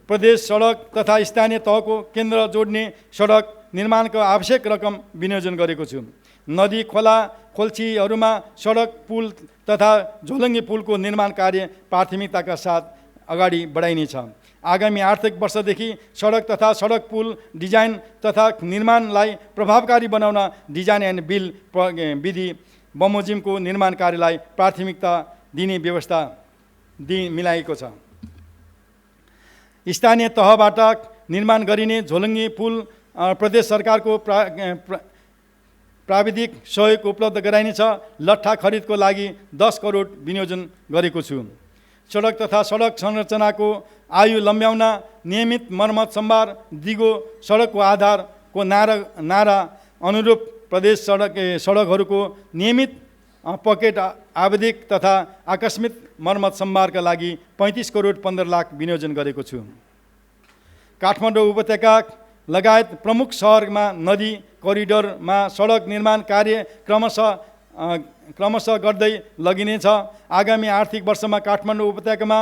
प्रदेश सडक तथा स्थानीय तहको केन्द्र जोड्ने सडक निर्माणको आवश्यक रकम विनियोजन गरेको छु। नदी खोला खोल्छीहरूमा सडक पुल तथा झोलङ्गी पुलको निर्माण कार्य प्राथमिकताका साथ अगाडि बढाइनेछ। आगामी आर्थिक वर्षदेखि सडक तथा सडक पुल डिजाइन तथा निर्माणलाई प्रभावकारी बनाउन डिजाइन एन्ड बिल्ड विधि बमोजिमको निर्माण कार्यलाई प्राथमिकता दिने व्यवस्था मिलाएको छ। स्थानीय तहबाट निर्माण गरिने झोलङ्गी पुल प्रदेश सरकारको प्राविधिक सहयोग उपलब्ध गराइनेछ। लट्ठा खरिदको लागि 10 करोड विनियोजन गरेको छु। सडक तथा सडक संरचनाको आयु लम्ब्याउन नियमित मर्मत सम्भार दिगो सडकको आधारको नारा अनुरूप प्रदेश सडकहरूको नियमित पकेट आवधिक तथा आकस्मिक मर्मत सम्भारका लागि 35 करोड 15 लाख विनियोजन गरेको छु। काठमाडौँ उपत्यका लगायत प्रमुख सहरमा नदी करिडोरमा सडक निर्माण कार्य क्रमशः गर्दै लगिनेछ। आगामी आर्थिक वर्षमा काठमाडौँ उपत्यकामा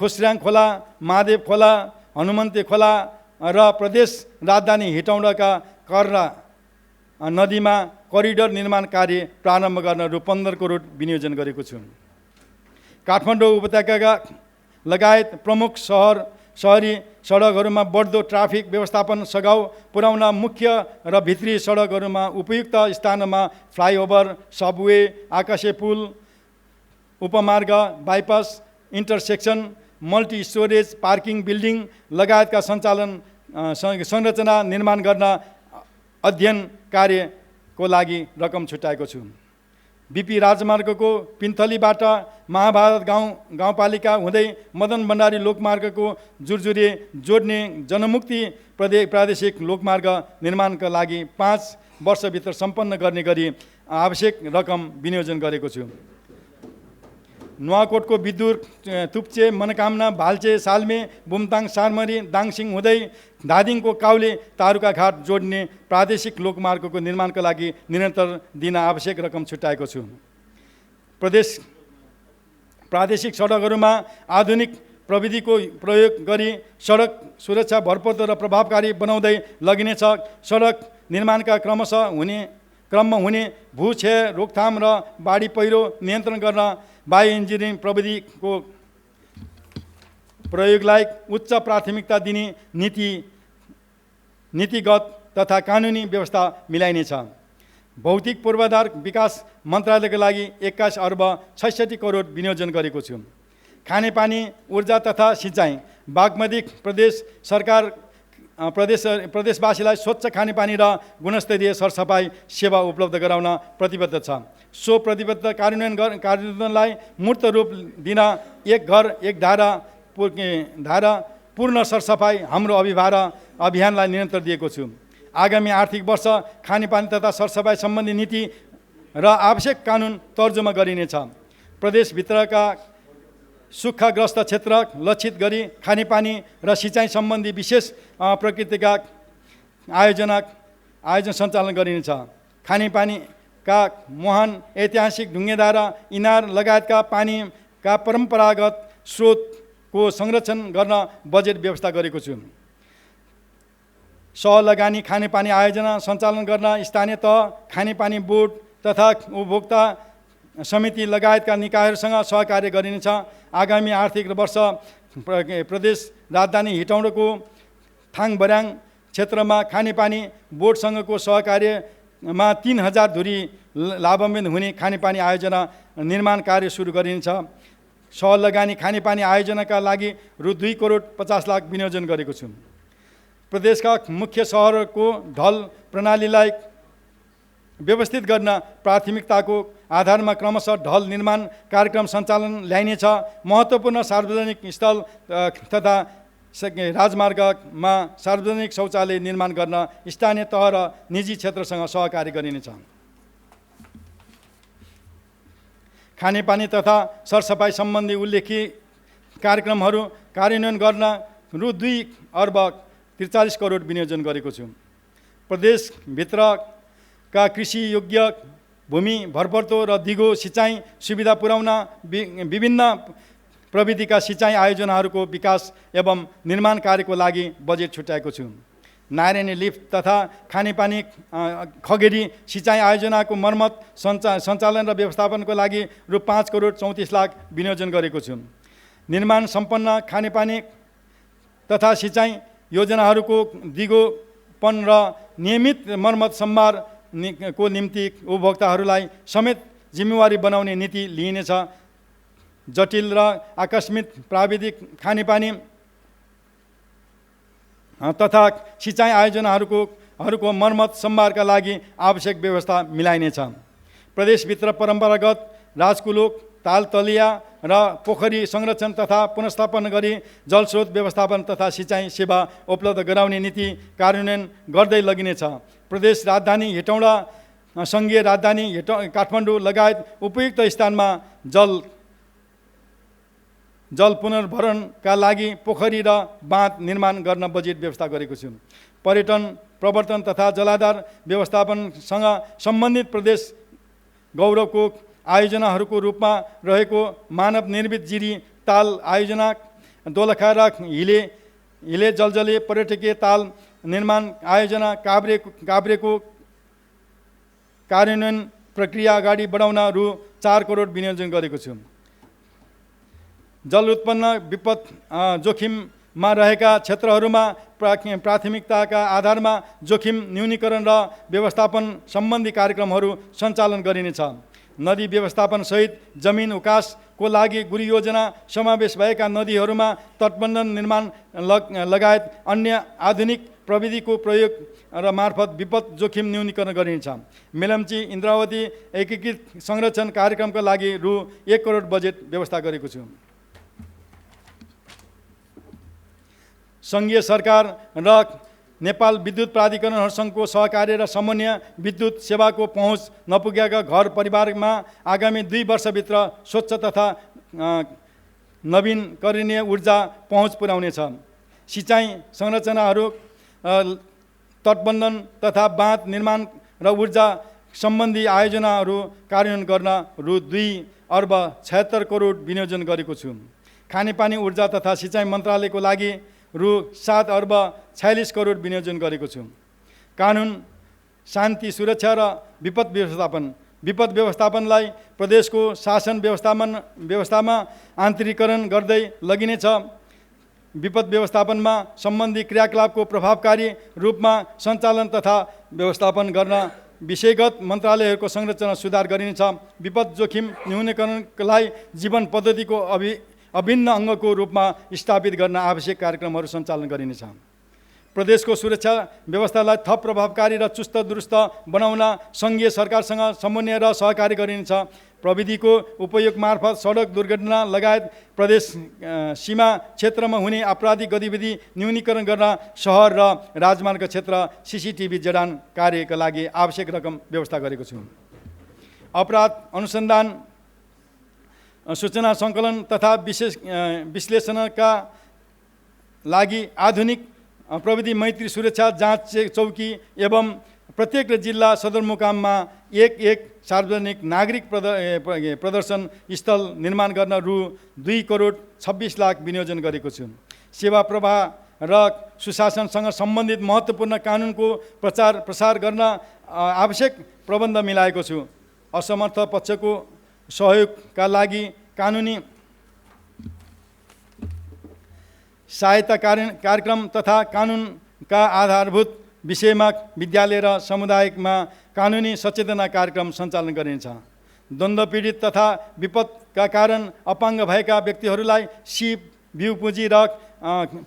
खुस्र्याङ खोला, महादेव खोला, हनुमन्ते खोला र प्रदेश राजधानी हेटौँडाका कर्रा नदीमा करिडोर निर्माण कार्य प्रारम्भ गर्न रु 15 करोड विनियोजन गरेको छु। काठमाडौँ उपत्यकाका लगायत प्रमुख सहरी सडकहरूमा बढ्दो ट्राफिक व्यवस्थापन सघाउ पुर्याउन मुख्य र भित्री सडकहरूमा उपयुक्त स्थानमा फ्लाइओभर, सबवे, आकाशे पुल, उपमार्ग, bypass, intersection, multi storage parking building लगायतका संरचना निर्माण गर्न अध्ययन कार्यको लागि रकम छुट्याएको छु। बिपी राजमार्गको पिन्थलीबाट महाभारत गाउँपालिका हुँदै मदन भण्डारी लोकमार्गको जुरजुरे जोड्ने जनमुक्ति प्रादेशिक लोकमार्ग निर्माणका लागि 5 वर्षभित्र सम्पन्न गर्ने गरी आवश्यक रकम विनियोजन गरेको छु। नुवाकोटको विद्युत तुप्चे, मनोकामना, भाल्चे, साल्मे, बुमताङ, सारमरी, दाङसिङ हुँदै धादिङको काउले तारुका घाट जोड्ने प्रादेशिक लोकमार्गको निर्माणका लागि निरन्तर दिन आवश्यक रकम छुट्याएको छु। प्रादेशिक सडकहरूमा आधुनिक प्रविधिको प्रयोग गरी सडक सुरक्षा भरपर्दो र प्रभावकारी बनाउँदै लगिनेछ। सडक निर्माणका क्रममा हुने भूक्षय रोकथाम र बाढी पहिरो नियन्त्रण गर्न बायो इन्जिनियरिङ प्रविधिको प्रयोगलाई उच्च प्राथमिकता दिने नीतिगत तथा कानुनी व्यवस्था मिलाइनेछ। भौतिक पूर्वाधार विकास मन्त्रालयका लागि 21 अर्ब 66 करोड विनियोजन गरेको छु। खानेपानी, ऊर्जा तथा सिँचाइ बागमती प्रदेश सरकार प्रदेशवासीलाई स्वच्छ खानेपानी र गुणस्तरीय सरसफाइ सेवा उपलब्ध गराउन प्रतिबद्ध छ। सो प्रतिबद्ध कार्यान्वयनलाई मूर्त रूप दिन एक घर एक धारा पूर्ण सरसफाइ हाम्रो अभियानलाई निरन्तर दिएको छु। आगामी आर्थिक वर्ष खानेपानी तथा सरसफाइ सम्बन्धी नीति र आवश्यक कानुन तर्जुमा गरिनेछ। प्रदेशभित्रका सुक्खाग्रस्त क्षेत्र लक्षित गरी खानेपानी र सिँचाइ सम्बन्धी विशेष प्रकृतिका आयोजन सञ्चालन गरिनेछ। खानेपानीका मुहान, ऐतिहासिक ढुङ्गेधारा, इनार लगायतका पानीका परम्परागत स्रोतको संरक्षण गर्न बजेट व्यवस्था गरेको छु। सहलगानी खानेपानी आयोजना सञ्चालन गर्न स्थानीय तह, खानेपानी बोर्ड तथा उपभोक्ता समिति लगायतका निकायहरूसँग सहकार्य गरिनेछ। आगामी आर्थिक वर्ष प्रदेश राजधानी हेटौँडाको थाङबर्याङ क्षेत्रमा खानेपानी बोर्डसँगको सहकार्यमा 3000 धुरी लाभान्वित हुने खानेपानी आयोजना निर्माण कार्य सुरु गरिनेछ। सहलगानी खानेपानी आयोजनाका लागि रु 2 करोड 50 लाख विनियोजन गरेको छु। प्रदेशका मुख्य सहरको ढल प्रणालीलाई व्यवस्थित गर्न प्राथमिकताको आधारमा क्रमशः ढल निर्माण कार्यक्रम सञ्चालन ल्याइनेछ। महत्त्वपूर्ण सार्वजनिक स्थल तथा राजमार्गमा सार्वजनिक शौचालय निर्माण गर्न स्थानीय तह र निजी क्षेत्रसँग सहकार्य गरिनेछ। खानेपानी तथा सरसफाइ सम्बन्धी उल्लेखित कार्यक्रमहरू कार्यान्वयन गर्न रु 2 अर्ब 43 करोड विनियोजन गरेको छु। प्रदेशभित्रका कृषि योग्य भूमि भरपर्दो र दिगो सिँचाइ सुविधा पुर्याउन विभिन्न प्रविधिका सिँचाइ आयोजनाहरूको विकास एवं निर्माण कार्यको लागि बजेट छुट्याएको छु। नारायणी लिफ्ट तथा खानेपानी खगेरी सिँचाइ आयोजनाको मर्मत सञ्चालन र व्यवस्थापनको लागि रु 5 करोड 34 लाख विनियोजन गरेको छु। निर्माण सम्पन्न खानेपानी तथा सिँचाइ योजनाहरूको दिगोपन र नियमित मर्मत सम्भारको निम्ति उपभोक्ताहरूलाई समेत जिम्मेवारी बनाउने नीति लिइनेछ। जटिल र आकस्मिक प्राविधिक खानेपानी तथा सिँचाइ आयोजनाहरूको मर्मत सम्भारका लागि आवश्यक व्यवस्था मिलाइनेछ। प्रदेशभित्र परम्परागत राजकुलोक, ताल तलिया र पोखरी संरक्षण तथा पुनर्स्थापन गरी जलस्रोत व्यवस्थापन तथा सिँचाइ सेवा उपलब्ध गराउने नीति कार्यान्वयन गर्दै लगिनेछ। प्रदेश राजधानी हेटौँडा, सङ्घीय राजधानी काठमाडौँ लगायत उपयुक्त स्थानमा जल पुनर्भरणका लागि पोखरी र बाँध निर्माण गर्न बजेट व्यवस्था गरेको छु। पर्यटन प्रवर्तन तथा जलाधार व्यवस्थापनसँग सम्बन्धित प्रदेश गौरवको आयोजनाहरूको रूपमा रहेको मानव निर्मित जिरी ताल आयोजना, दोलखा र हिले जलजले पर्यटकीय ताल निर्माण आयोजना, काभ्रेको कार्यान्वयन प्रक्रिया अगाडि बढाउन रु 4 करोड विनियोजन गरेको छु। जल उत्पन्न विपद जोखिममा रहेका क्षेत्रहरूमा प्राथमिकताका आधारमा जोखिम न्यूनीकरण र व्यवस्थापन सम्बन्धी कार्यक्रमहरू सञ्चालन गरिनेछ। नदी व्यवस्थापनसहित जमिन उकासको लागि गुरी योजना समावेश भएका नदीहरूमा तटबन्धन निर्माण लगायत अन्य आधुनिक प्रविधिको प्रयोग र मार्फत विपद जोखिम न्यूनीकरण गरिनेछ। मेलम्ची इन्द्रावती एकीकृत संरक्षण कार्यक्रमका लागि रु 1 करोड बजेट व्यवस्था गरेको छु। सङ्घीय सरकार र नेपाल विद्युत प्राधिकरणहरूसँगको सहकार्य र समन्वय विद्युत सेवाको पहुँच नपुगेका घर परिवारमा आगामी 2 वर्षभित्र स्वच्छ तथा नवीकरणीय ऊर्जा पहुँच पुर्याउनेछ। सिँचाइ संरचनाहरू, तटबन्धन तथा बाँध निर्माण र ऊर्जा सम्बन्धी आयोजनाहरू कार्यान्वयन गर्न रु 2 अर्ब 76 करोड विनियोजन गरेको छु। खानेपानी ऊर्जा तथा सिँचाइ मन्त्रालयको लागि रु 7 अर्ब 46 करोड विनियोजन गरेको छु। कानुन, शान्ति, सुरक्षा र विपद व्यवस्थापनलाई प्रदेशको शासन व्यवस्थामा आन्तरिकरण गर्दै लगिनेछ। विपद व्यवस्थापनमा सम्बन्धी क्रियाकलापको प्रभावकारी रूपमा सञ्चालन तथा व्यवस्थापन गर्न विषयगत मन्त्रालयहरूको संरचना सुधार गरिनेछ। विपद जोखिम न्यूनीकरणलाई जीवन पद्धतिको अभिन्न अङ्गको रूपमा स्थापित गर्न आवश्यक कार्यक्रमहरू सञ्चालन गरिनेछ। प्रदेशको सुरक्षा व्यवस्थालाई थप प्रभावकारी र चुस्त दुरुस्त बनाउन सङ्घीय सरकारसँग समन्वय र सहकारी गरिनेछ। प्रविधिको उपयोग मार्फत सडक दुर्घटना लगायत प्रदेश सीमा क्षेत्रमा हुने आपराधिक गतिविधि न्यूनीकरण गर्न सहर र राजमार्ग क्षेत्र CCTV जडान कार्यका लागि आवश्यक रकम व्यवस्था गरेको छु। अपराध अनुसन्धान, सूचना सङ्कलन तथा विश्लेषणका लागि आधुनिक प्रविधि मैत्री सुरक्षा जाँच चौकी एवं प्रत्येक जिल्ला सदरमुकाममा एक सार्वजनिक नागरिक प्रदर्शन स्थल निर्माण गर्न रु 2 करोड 26 लाख विनियोजन गरेको छु। सेवा प्रवाह र सुशासनसँग सम्बन्धित महत्त्वपूर्ण कानुनको प्रचार प्रसार गर्न आवश्यक प्रबन्ध मिलाएको छु। असमर्थ पक्षको सहयोगका लागि कानुनी सहायता कार्यक्रम तथा कानुनका आधारभूत विषयमा विद्यालय र समुदायमा कानुनी सचेतना कार्यक्रम सञ्चालन गरिनेछ। द्वन्द्व पीडित तथा विपदका कारण अपाङ्ग भएका व्यक्तिहरूलाई सिप, बिउ पुँजी र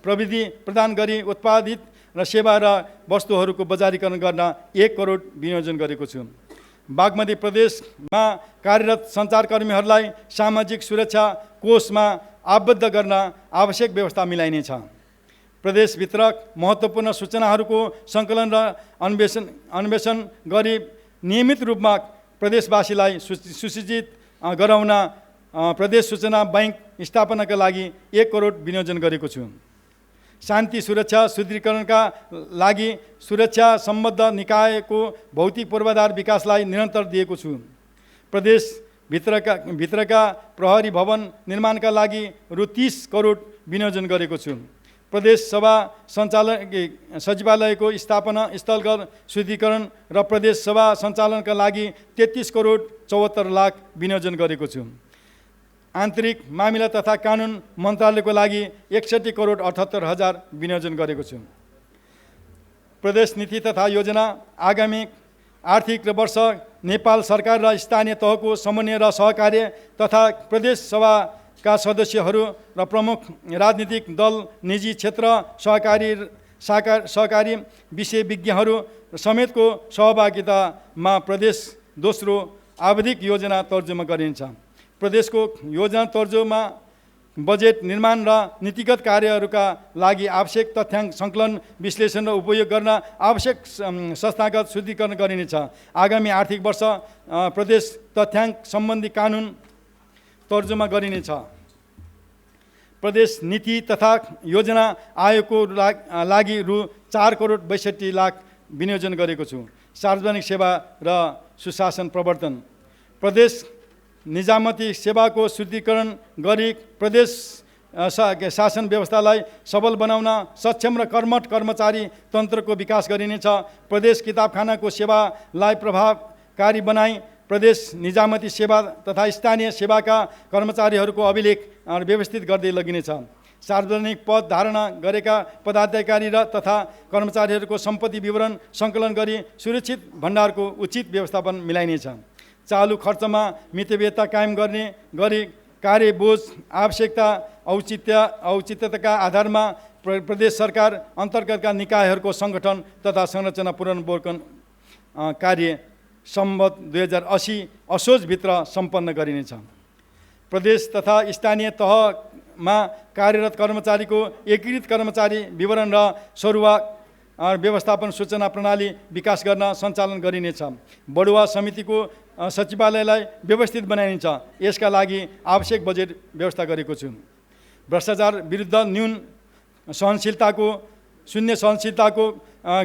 प्रविधि प्रदान गरी उत्पादित र सेवा र वस्तुहरूको बजारीकरण गर्न 1 करोड विनियोजन गरेको छु। बागमती प्रदेशमा कार्यरत सञ्चारकर्मीहरूलाई सामाजिक सुरक्षा कोषमा आबद्ध गर्न आवश्यक व्यवस्था मिलाइनेछ। प्रदेशभित्र महत्त्वपूर्ण सूचनाहरूको सङ्कलन र अन्वेषण गरी नियमित रूपमा प्रदेशवासीलाई सूचित गराउन प्रदेश सूचना बैंक स्थापनाका लागि 1 करोड विनियोजन गरेको छु। शान्ति सुरक्षा सुदृढीकरणका लागि सुरक्षा सम्बद्ध निकायको भौतिक पूर्वाधार विकासलाई निरन्तर दिएको छु। प्रदेशभित्रका प्रहरी भवन निर्माणका लागि रु 30 करोड विनियोजन गरेको छु। प्रदेश सभा सचिवालयको स्थापना स्थलगत शुद्धिकरण र प्रदेश सभा सञ्चालनका लागि 33 करोड 74 लाख विनियोजन गरेको छु। आन्तरिक मामिला तथा कानुन मन्त्रालयको लागि 61 करोड 78 हजार विनियोजन गरेको छु। प्रदेश नीति तथा योजना आगामी आर्थिक वर्ष नेपाल सरकार र स्थानीय तहको समन्वय र सहकार्य तथा प्रदेश सभाका सदस्यहरू र प्रमुख राजनीतिक दल, निजी क्षेत्र, सहकारी विषयविज्ञहरू समेतको सहभागितामा प्रदेश दोस्रो आवधिक योजना तर्जुमा गरिन्छ। प्रदेशको योजना तर्जुमा बजेट निर्माण र नीतिगत कार्यहरूका लागि आवश्यक तथ्याङ्क सङ्कलन, विश्लेषण र उपयोग गर्न आवश्यक संस्थागत शुद्धिकरण गरिनेछ। आगामी आर्थिक वर्ष प्रदेश तथ्याङ्क सम्बन्धी कानुन तर्जुमा गरिनेछ। प्रदेश नीति तथा योजना आयोगको लागि रु 4 करोड 62 लाख विनियोजन गरेको छु। सार्वजनिक सेवा र सुशासन प्रवर्तन प्रदेश निजामती सेवाको शुद्धिकरण गरी प्रदेश शासन व्यवस्थालाई सबल बनाउन सक्षम र कर्मठ कर्मचारी तन्त्रको विकास गरिनेछ। प्रदेश किताबखानाको सेवालाई प्रभावकारी बनाई प्रदेश निजामती सेवा तथा स्थानीय सेवाका कर्मचारीहरूको अभिलेख व्यवस्थित गर्दै लगिनेछ। सार्वजनिक पद धारणा गरेका पदाधिकारी र तथा कर्मचारीहरूको सम्पत्ति विवरण सङ्कलन गरी सुरक्षित भण्डारको उचित व्यवस्थापन मिलाइनेछ। चालु खर्चमा मितव्ययता कायम गर्ने गरी कार्य बोझ आवश्यकता औचित्यताका आधारमा प्रदेश सरकार अन्तर्गतका निकायहरूको सङ्गठन तथा संरचना पुनर्वलोकन कार्य सम्वत 2080 असोजभित्र सम्पन्न गरिनेछ। प्रदेश तथा स्थानीय तहमा कार्यरत कर्मचारीको एकीकृत कर्मचारी विवरण र सरुवा व्यवस्थापन सूचना प्रणाली विकास गर्न सञ्चालन गरिनेछ। बढुवा समितिको सचिवालयलाई व्यवस्थित बनाइनेछ। यसका लागि आवश्यक बजेट व्यवस्था गरेको छु। भ्रष्टाचार विरुद्ध शून्य सहनशीलताको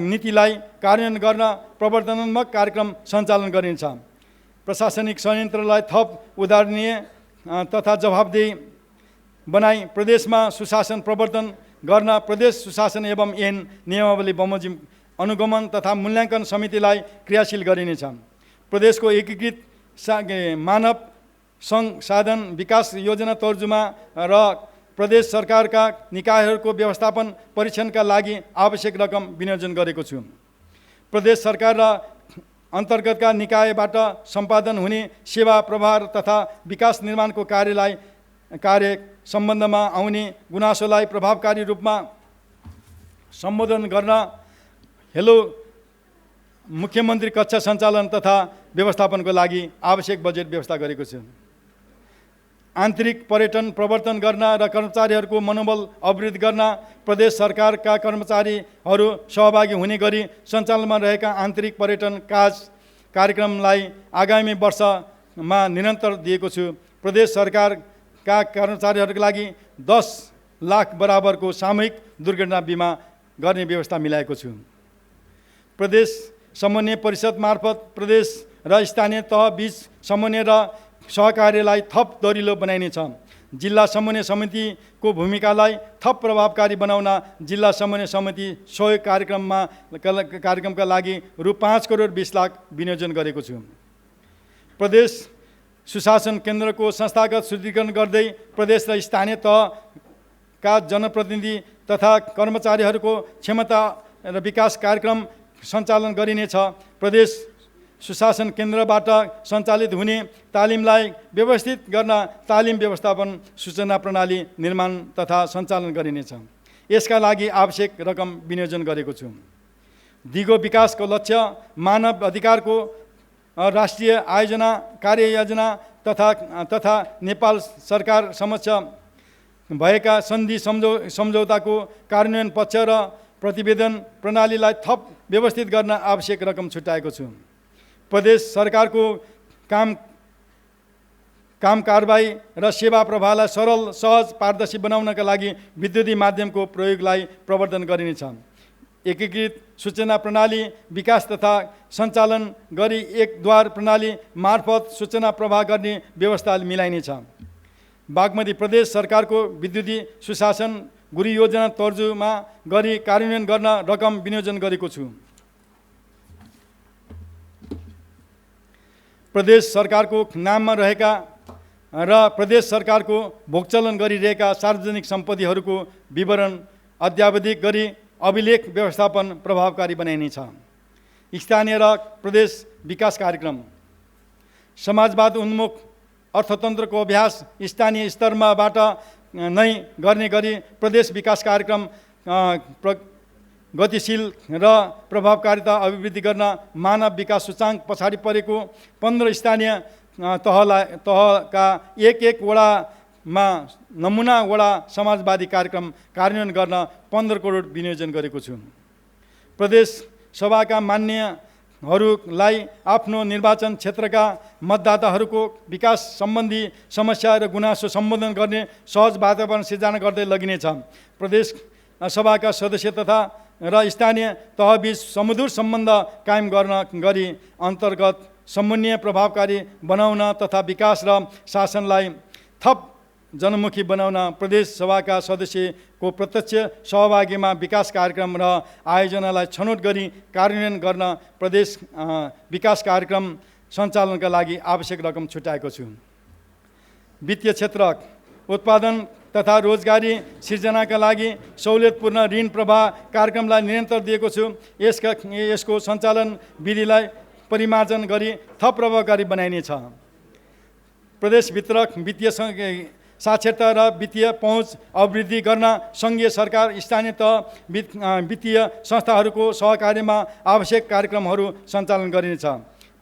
नीतिलाई कार्यान्वयन गर्न प्रवर्तनात्मक कार्यक्रम सञ्चालन गरिनेछ। प्रशासनिक संयन्त्रलाई थप उदाहरणीय तथा जवाबदेही बनाई प्रदेशमा सुशासन प्रवर्तन गर्न प्रदेश सुशासन एवं ऐन नियमावली बमोजिम अनुगमन तथा मूल्याङ्कन समितिलाई क्रियाशील गरिनेछ। प्रदेशको एकीकृत मानव संसाधन विकास योजना तर्जुमा र प्रदेश सरकारका निकायहरूको व्यवस्थापन परीक्षणका लागि आवश्यक रकम विनियोजन गरेको छु। प्रदेश सरकार र अन्तर्गतका निकायबाट सम्पादन हुने सेवा प्रभार तथा विकास निर्माणको कार्य सम्बन्धमा आउने गुनासोलाई प्रभावकारी रूपमा सम्बोधन गर्न हेलो मुख्यमन्त्री कक्ष सञ्चालन तथा व्यवस्थापनको लागि आवश्यक बजेट व्यवस्था गरेको छु। आन्तरिक पर्यटन प्रवर्तन गर्न र कर्मचारीहरूको मनोबल अवृद्ध गर्न प्रदेश सरकारका कर्मचारीहरू सहभागी हुने गरी सञ्चालनमा रहेका आन्तरिक पर्यटन कार्यक्रमलाई आगामी वर्षमा निरन्तर दिएको छु। प्रदेश सरकारका कर्मचारीहरूका लागि 10 लाख बराबरको सामूहिक दुर्घटना बिमा गर्ने व्यवस्था मिलाएको छु। प्रदेश समन्वय परिषद मार्फत प्रदेश र स्थानीय तह बीच समन्वय र सहकार्यलाई थप दरिलो बनाइनेछ। जिल्ला समन्वय समितिको भूमिकालाई थप प्रभावकारी बनाउन जिल्ला समन्वय समिति सहयोग कार्यक्रमका लागि रु 5 करोड 20 लाख विनियोजन गरेको छु। प्रदेश सुशासन केन्द्रको संस्थागत शुद्धिकरण गर्दै प्रदेश र स्थानीय तहका जनप्रतिनिधि तथा कर्मचारीहरूको क्षमता र विकास कार्यक्रम सञ्चालन गरिनेछ। प्रदेश सुशासन केन्द्रबाट सञ्चालित हुने तालिमलाई व्यवस्थित गर्न तालिम व्यवस्थापन सूचना प्रणाली निर्माण तथा सञ्चालन गरिनेछ। यसका लागि आवश्यक रकम विनियोजन गरेको छु। दिगो विकासको लक्ष्य मानव अधिकारको राष्ट्रिय कार्ययोजना तथा नेपाल सरकार समक्ष भएका सन्धि सम्झौताको कार्यान्वयन पक्ष र प्रतिवेदन प्रणालीलाई थप व्यवस्थित गर्न आवश्यक रकम छुट्याएको छु। प्रदेश सरकारको काम कारबाही र सेवा प्रवाहलाई सरल सहज पारदर्शी बनाउनका लागि विद्युतीय माध्यमको प्रयोगलाई प्रवर्धन गरिनेछ। एकीकृत सूचना प्रणाली विकास तथा सञ्चालन गरी एक द्वार प्रणाली मार्फत सूचना प्रवाह गर्ने व्यवस्था मिलाइनेछ। बागमती प्रदेश सरकारको विद्युतीय सुशासन गुरी योजना तर्जुमा गरी कार्यान्वयन गर्न रकम विनियोजन गरेको छु। प्रदेश सरकारको नाममा रहेका र प्रदेश सरकारको भोगचलन गरिरहेका सार्वजनिक सम्पत्तिहरूको विवरण अद्यावधिक गरी अभिलेख व्यवस्थापन प्रभावकारी बनाइनेछ। स्थानीय र प्रदेश विकास कार्यक्रम समाजवाद उन्मुख अर्थतन्त्रको अभ्यास स्थानीय स्तरमाबाट नै गर्ने गरी प्रदेश विकास कार्यक्रम गतिशील र प्रभावकारिता अभिवृद्धि गर्न मानव विकास सूचाङ्क पछाडि परेको 15 स्थानीय तहका एक वडामा नमुना वडा समाजवादी कार्यक्रम कार्यान्वयन गर्न 15 करोड विनियोजन गरेको छु। प्रदेश सभाका मान्यहरूलाई आफ्नो निर्वाचन क्षेत्रका मतदाताहरूको विकास सम्बन्धी समस्या र गुनासो सम्बोधन गर्ने सहज वातावरण सिर्जना गर्दै लगिनेछ। प्रदेश सभाका सदस्य तथा र स्थानीय तहबीच सुमधुर सम्बन्ध कायम गर्न गरी अन्तर्गत समन्वय प्रभावकारी बनाउन तथा विकास र शासनलाई थप जनमुखी बनाउन प्रदेश सभाका सदस्यको प्रत्यक्ष सहभागीमा विकास कार्यक्रम र आयोजनालाई छनौट गरी कार्यान्वयन गर्न प्रदेश विकास कार्यक्रम सञ्चालनका लागि आवश्यक रकम छुट्याएको छु। वित्तीय क्षेत्र उत्पादन तथा रोजगारी सिर्जनाका लागि सहुलियतपूर्ण ऋण प्रवाह कार्यक्रमलाई निरन्तर दिएको छु। यसको सञ्चालन विधिलाई परिमार्जन गरी थप प्रभावकारी बनाइनेछ। प्रदेशभित्र वित्तीय साक्षरता र वित्तीय पहुँच अभिवृद्धि गर्न सङ्घीय सरकार स्थानीय तह वित्तीय संस्थाहरूको सहकार्यमा आवश्यक कार्यक्रमहरू सञ्चालन गरिनेछ।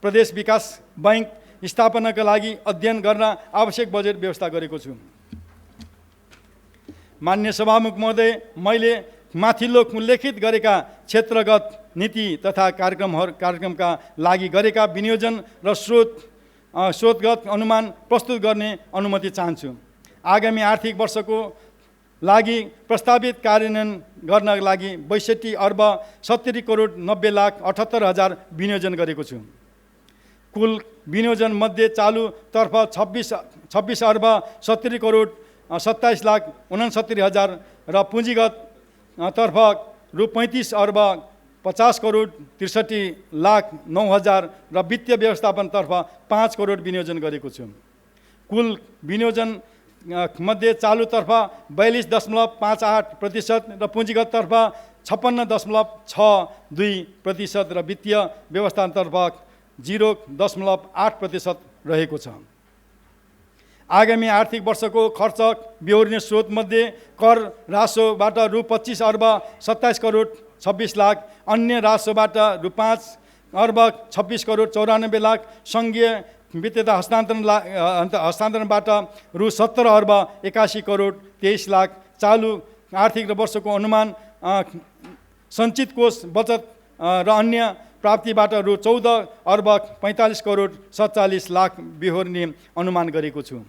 प्रदेश विकास बैंक स्थापनाका लागि अध्ययन गर्न आवश्यक बजेट व्यवस्था गरेको छु। मान्य सभामुख महोदय, मैले माथिल्लो उल्लेखित गरेका क्षेत्रगत नीति तथा कार्यक्रमका लागि गरेका विनियोजन र स्रोतगत अनुमान प्रस्तुत गर्ने अनुमति चाहन्छु। आगामी आर्थिक वर्षको लागि प्रस्तावित कार्यान्वयन गर्नका लागि 62 अर्ब 70 करोड 90 लाख 78 हजार विनियोजन गरेको छु। कुल विनियोजन मध्ये चालुतर्फ 26 अर्ब 70 करोड 27 लाख 69 हजार र पुँजीगत तर्फ रु 35 अर्ब 50 करोड 63 लाख 9 हजार र वित्तीय व्यवस्थापनतर्फ 5 करोड विनियोजन गरेको छु। कुल विनियोजन मध्ये चालुतर्फ 42.58% र पुँजीगततर्फ 56.62% र वित्तीय व्यवस्थापनतर्फ 0.8% रहेको छ। आगामी आर्थिक वर्षको खर्च बेहोर्ने स्रोतमध्ये कर राजस्वबाट रु 25 अर्ब 27 करोड 26 लाख, अन्य राजस्वबाट रु 5 अर्ब 26 करोड 94 लाख, सङ्घीय वित्तीय हस्तान्तरणबाट रु 17 अर्ब 81 करोड 23 लाख, चालु आर्थिक वर्षको अनुमान सञ्चित कोष बचत र अन्य प्राप्तिबाट रु 14 अर्ब 45 करोड 47 लाख बेहोर्ने अनुमान गरेको छु।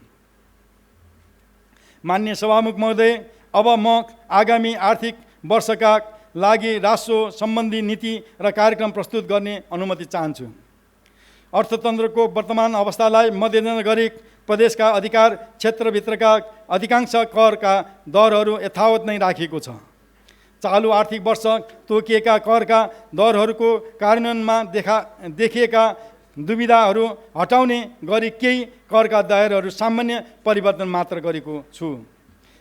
मान्य सभामुख महोदय, अब म आगामी आर्थिक वर्षका लागि राजस्व सम्बन्धी नीति र कार्यक्रम प्रस्तुत गर्ने अनुमति चाहन्छु। अर्थतन्त्रको वर्तमान अवस्थालाई मध्यनजर गरी प्रदेशका अधिकार क्षेत्रभित्रका अधिकांश करका दरहरू यथावत नै राखिएको छ। चालु आर्थिक वर्ष तोकिएका करका दरहरूको कार्यान्वयनमा देखिएका दुविधाहरू हटाउने गरी केही करका दायराहरू सामान्य परिवर्तन मात्र गरेको छु।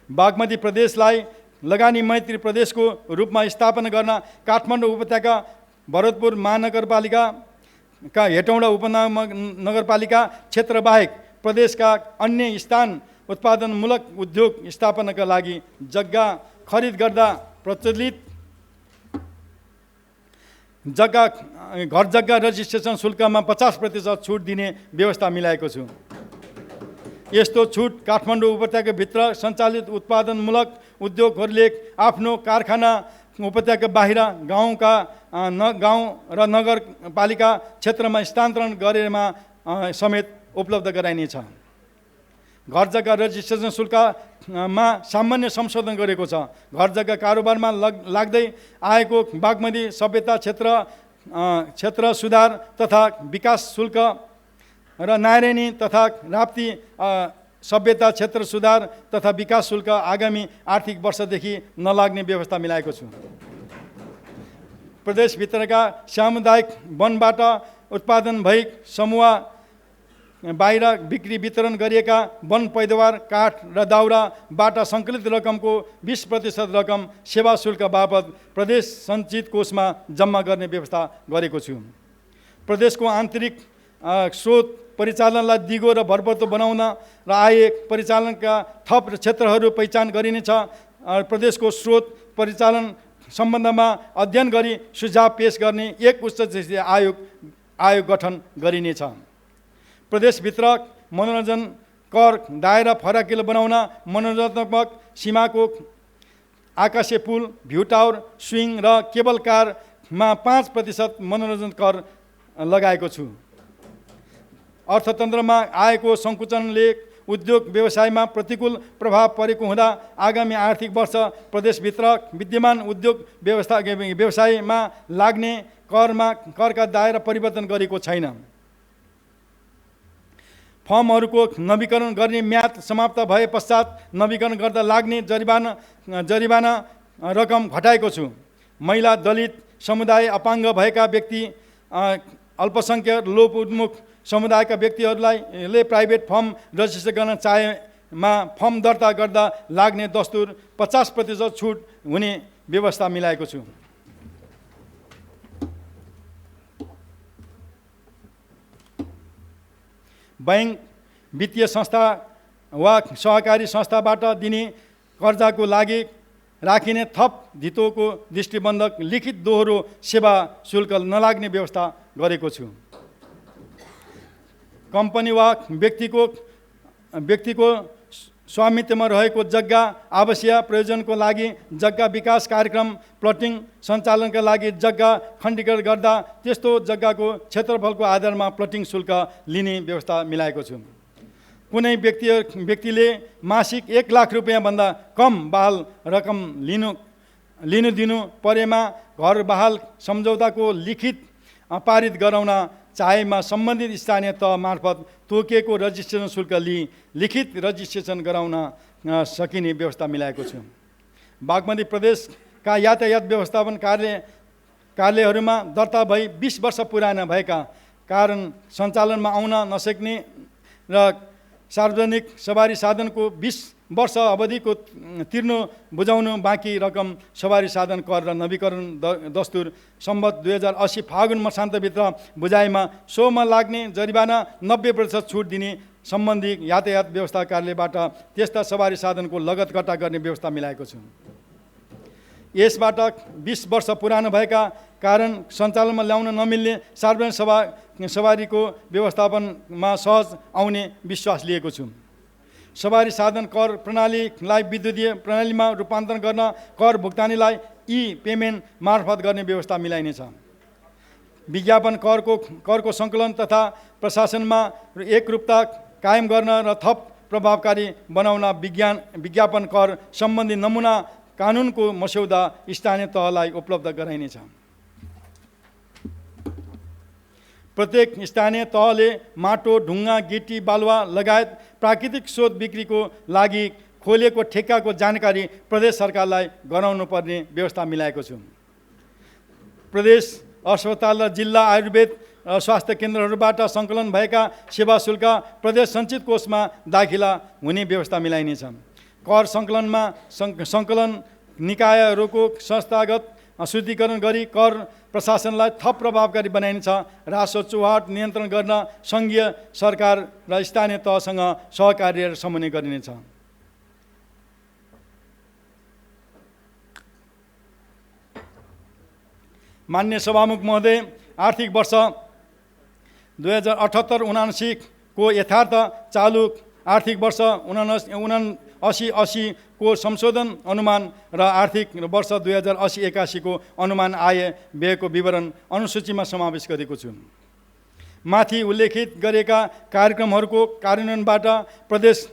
बागमती प्रदेशलाई लगानी मैत्री प्रदेशको रूपमा स्थापना गर्न काठमाडौँ उपत्यका, भरतपुर महानगरपालिका, हेटौँडा उपनगरपालिका क्षेत्रबाहेक प्रदेशका अन्य स्थान उत्पादनमूलक उद्योग स्थापनाका लागि जग्गा खरिद गर्दा प्रचलित घर जग्गा रजिस्ट्रेसन शुल्कमा 50% छुट दिने व्यवस्था मिलाएको छु। यस्तो छुट काठमाडौँ उपत्यकाभित्र सञ्चालित उत्पादनमूलक उद्योगहरूले आफ्नो कारखाना उपत्यका बाहिर गाउँ र नगरपालिका क्षेत्रमा स्थानान्तरण गरेमा समेत उपलब्ध गराइनेछ। घर जग्गा रजिस्ट्रेसन शुल्कमा सामान्य संशोधन गरेको छ। घर जग्गा कारोबारमा लाग्दै आएको बागमती सभ्यता क्षेत्र सुधार तथा विकास शुल्क र नारायणी तथा राप्ती सभ्यता क्षेत्र सुधार तथा विकास शुल्क आगामी आर्थिक वर्षदेखि नलाग्ने व्यवस्था मिलाएको छु। प्रदेशभित्रका सामुदायिक वनबाट उत्पादन भई समूह बाहिर बिक्री वितरण गरिएका वन पैदावार काठ र दाउराबाट सङ्कलित रकमको 20% रकम सेवा शुल्क बापत प्रदेश सञ्चित कोषमा जम्मा गर्ने व्यवस्था गरेको छु। प्रदेशको आन्तरिक स्रोत परिचालनलाई दिगो र भरपर्दो बनाउन र आय परिचालनका थप क्षेत्रहरू पहिचान गरिनेछ। प्रदेशको स्रोत परिचालन सम्बन्धमा अध्ययन गरी सुझाव पेश गर्ने एक उच्च आयोग गठन गरिनेछ। प्रदेशभित्र मनोरञ्जन कर दायरा फराकिलो बनाउन मनोरञ्जनात्मक सीमाको आकाशे पुल, भ्यू टावर, स्विङ र केबल कारमा 5% मनोरञ्जन कर लगाएको छु। अर्थतन्त्रमा आएको सङ्कुचनले उद्योग व्यवसायमा प्रतिकूल प्रभाव परेको हुँदा आगामी आर्थिक वर्ष प्रदेशभित्र विद्यमान उद्योग व्यवसायमा लाग्ने करका दायरा परिवर्तन गरेको छैन। फर्महरूको नवीकरण गर्ने म्याद समाप्त भए पश्चात नवीकरण गर्दा लाग्ने जरिवाना रकम घटाएको छु। महिला, दलित समुदाय, अपाङ्ग भएका व्यक्ति, अल्पसङ्ख्यक, लोप उन्मुख समुदायका व्यक्तिहरूले प्राइभेट फर्म रजिस्टर गर्न चाहेमा फर्म दर्ता गर्दा लाग्ने दस्तुर 50% छुट हुने व्यवस्था मिलाएको छु। बैंक, वित्तीय संस्था वा सहकारी संस्थाबाट दिने कर्जाको लागि राखिने थप धितोको दृष्टिबन्धक लिखित दोहोरो सेवा शुल्क नलाग्ने व्यवस्था गरेको छु। कम्पनी वा व्यक्तिको स्वामित्वमा रहेको जग्गा आवासीय प्रयोजनको लागि जग्गा विकास कार्यक्रम प्लटिङ सञ्चालनका लागि जग्गा खण्डीकरण गर्दा त्यस्तो जग्गाको क्षेत्रफलको आधारमा प्लटिङ शुल्क लिने व्यवस्था मिलाएको छु। कुनै व्यक्तिले मासिक 1 लाख रुपियाँभन्दा कम बहाल रकम लिनु दिनु परेमा घर बहाल सम्झौताको लिखित पारित गराउन चाहेमा सम्बन्धित स्थानीय तह मार्फत तोकिएको रजिस्ट्रेसन शुल्क लिखित रजिस्ट्रेसन गराउन सकिने व्यवस्था मिलाएको छु। बागमती प्रदेशका यातायात व्यवस्थापन कार्यालयहरूमा दर्ता भई 20 वर्ष पुराना भएका कारण सञ्चालनमा आउन नसक्ने र सार्वजनिक सवारी साधनको 20 वर्ष अवधिको तिर्नु बुझाउनु बाँकी रकम सवारी साधन कर र नवीकरण दस्तुर सम्बत 2080 फागुन मसान्तभित्र बुझाएमा सोमा लाग्ने जरिवाना 90% छुट दिने सम्बन्धी यातायात व्यवस्था कार्यालयबाट त्यस्ता सवारी साधनको लगत कट्टा गर्ने व्यवस्था मिलाएको छु। यसबाट 20 वर्ष पुरानो भएका कारण सञ्चालनमा ल्याउन नमिल्ने सार्वजनिक सवारीको व्यवस्थापनमा सहज आउने विश्वास लिएको छु। सवारी साधन कर प्रणालीलाई विद्युतीय प्रणालीमा रूपान्तरण गर्न कर भुक्तानीलाई पेमेन्ट मार्फत गर्ने व्यवस्था मिलाइनेछ। विज्ञापन करको सङ्कलन तथा प्रशासनमा एकरूपता कायम गर्न र थप प्रभावकारी बनाउन विज्ञापन कर सम्बन्धी नमुना कानुनको मस्यौदा स्थानीय तहलाई उपलब्ध गराइनेछ। प्रत्येक स्थानीय तहले माटो, ढुङ्गा, गिटी, बालुवा लगायत प्राकृतिक स्रोत बिक्रीको लागि खोलिएको ठेक्काको जानकारी प्रदेश सरकारलाई गराउनु पर्ने व्यवस्था मिलाएको छु। प्रदेश अस्पताल र जिल्ला आयुर्वेद स्वास्थ्य केन्द्रहरूबाट सङ्कलन भएका सेवा शुल्क प्रदेश सञ्चित कोषमा दाखिला हुने व्यवस्था मिलाइनेछ। कर सङ्कलन निकायहरूको संस्थागत शुद्धिकरण गरी कर प्रशासनलाई थप प्रभावकारी बनाइनेछ। राजस्व चौहाट नियन्त्रण गर्न सङ्घीय सरकार र स्थानीय तहसँग सहकार्य र समन्वय गरिनेछ। मान्य सभामुख महोदय, आर्थिक वर्ष 2078-79 को यथार्थ चालु आर्थिक वर्ष 79-80 को संशोधन अनुमान र आर्थिक वर्ष 2080-81 को अनुमान आय व्ययको विवरण अनुसूचीमा समावेश गरेको छु। माथि उल्लेखित गरेका कार्यक्रमहरूको कार्यान्वयनबाट प्रदेश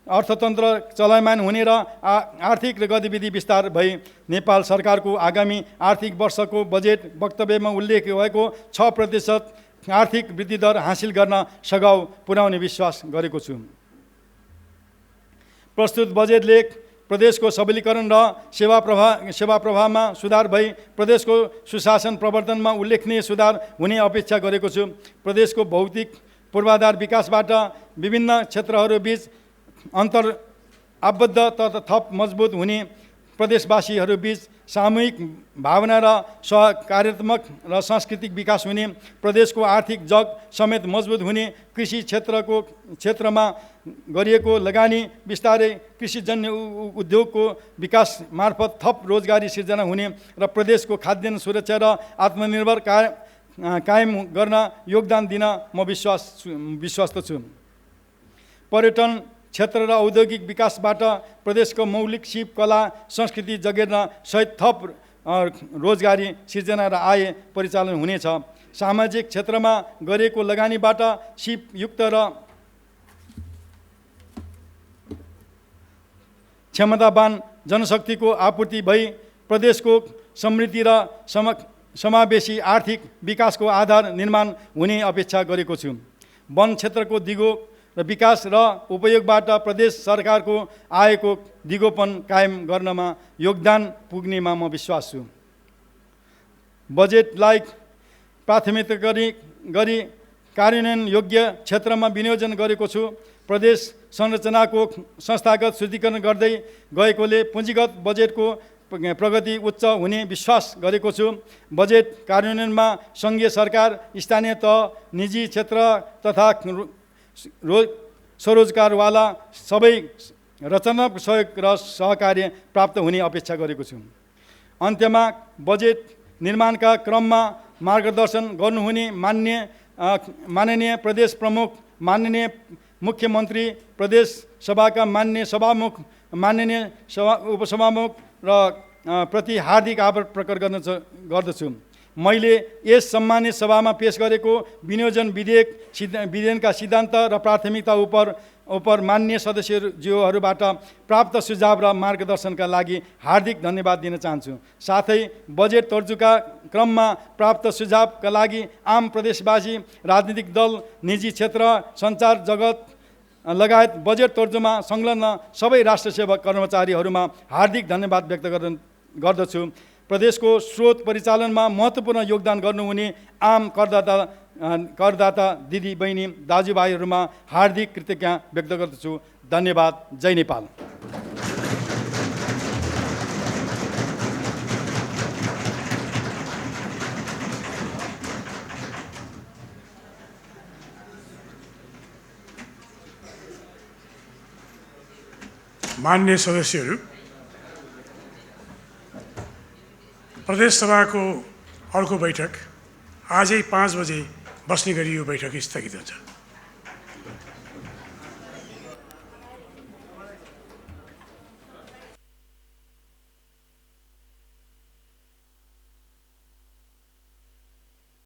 अर्थतन्त्र चलायमान हुने र आर्थिक गतिविधि विस्तार भई नेपाल सरकारको आगामी आर्थिक वर्षको बजेट वक्तव्यमा उल्लेख भएको 6% आर्थिक वृद्धि दर हासिल गर्न सघाउ पुर्याउने विश्वास गरेको छु। प्रस्तुत बजेटले प्रदेशको सबलीकरण र सेवा प्रवाहमा सुधार भई प्रदेशको सुशासन प्रवर्तनमा उल्लेखनीय सुधार हुने अपेक्षा गरेको छु। प्रदेशको भौतिक पूर्वाधार विकासबाट विभिन्न क्षेत्रहरूबीच अन्तर आबद्ध तथा थप मजबुत हुने, प्रदेशवासीहरूबीच सामूहिक भावना र सहकार्यात्मक र सांस्कृतिक विकास हुने, प्रदेशको आर्थिक जग समेत मजबुत हुने, कृषि क्षेत्रमा गरिएको लगानी बिस्तारै कृषिजन्य उद्योगको विकास मार्फत थप रोजगारी सिर्जना हुने र प्रदेशको खाद्यान्न सुरक्षा र आत्मनिर्भर कायम गर्न योगदान दिन म विश्वस्त छु। पर्यटन क्षेत्र र औद्योगिक विकासबाट प्रदेशको मौलिक सिप, कला, संस्कृति जगेर्न सहित थप रोजगारी सिर्जना र आय परिचालन हुनेछ। सामाजिक क्षेत्रमा गरिएको लगानीबाट सिपयुक्त र क्षमतावान जनशक्तिको आपूर्ति भई प्रदेशको समृद्धि र समावेशी आर्थिक विकासको आधार निर्माण हुने अपेक्षा गरेको छु। वन क्षेत्रको दिगो र विकास र उपयोगबाट प्रदेश सरकारको आयको दिगोपन कायम गर्नमा योगदान पुग्नेमा म विश्वास छु। बजेटलाई प्राथमिकता गरी कार्यान्वयन योग्य क्षेत्रमा विनियोजन गरेको छु। प्रदेश संरचनाको संस्थागत शुद्धिकरण गर्दै गएकोले पुँजीगत बजेटको प्रगति उच्च हुने विश्वास गरेको छु। बजेट कार्यान्वयनमा सङ्घीय सरकार, स्थानीय तह, निजी क्षेत्र तथा स्वरोजगारवाला सबै रचनात्मक सहयोग र सहकार्य प्राप्त हुने अपेक्षा गरेको छु। अन्त्यमा बजेट निर्माणका क्रममा मार्गदर्शन गर्नुहुने माननीय प्रदेश प्रमुख, माननीय मुख्यमन्त्री, प्रदेश सभाका माननीय सभामुख, माननीय उपसभामुख र प्रति हार्दिक आभार प्रकट गर्दछु। मैले यस सम्मानित सभामा पेश गरेको विनियोजन विधेयकका सिद्धान्त र प्राथमिकता उपर माननीय सदस्यज्यूहरूबाट प्राप्त सुझाव र मार्गदर्शनका लागि हार्दिक धन्यवाद दिन चाहन्छु। साथै बजेट तर्जुका क्रममा प्राप्त सुझावका लागि आम प्रदेशवासी, राजनीतिक दल, निजी क्षेत्र, सञ्चार जगत लगायत बजेट तर्जुमा संलग्न सबै राष्ट्र सेवक कर्मचारीहरूमा हार्दिक धन्यवाद व्यक्त गर्दछु। प्रदेशको स्रोत परिचालनमा महत्त्वपूर्ण योगदान गर्नुहुने आम करदाता दिदी बहिनी दाजुभाइहरूमा हार्दिक कृतज्ञता व्यक्त गर्दछु। धन्यवाद। जय नेपाल। मान्य सदस्यहरू, प्रदेश सभाको अर्को बैठक आजै 5 बजे बस्ने गरी यो बैठक स्थगित हुन्छ।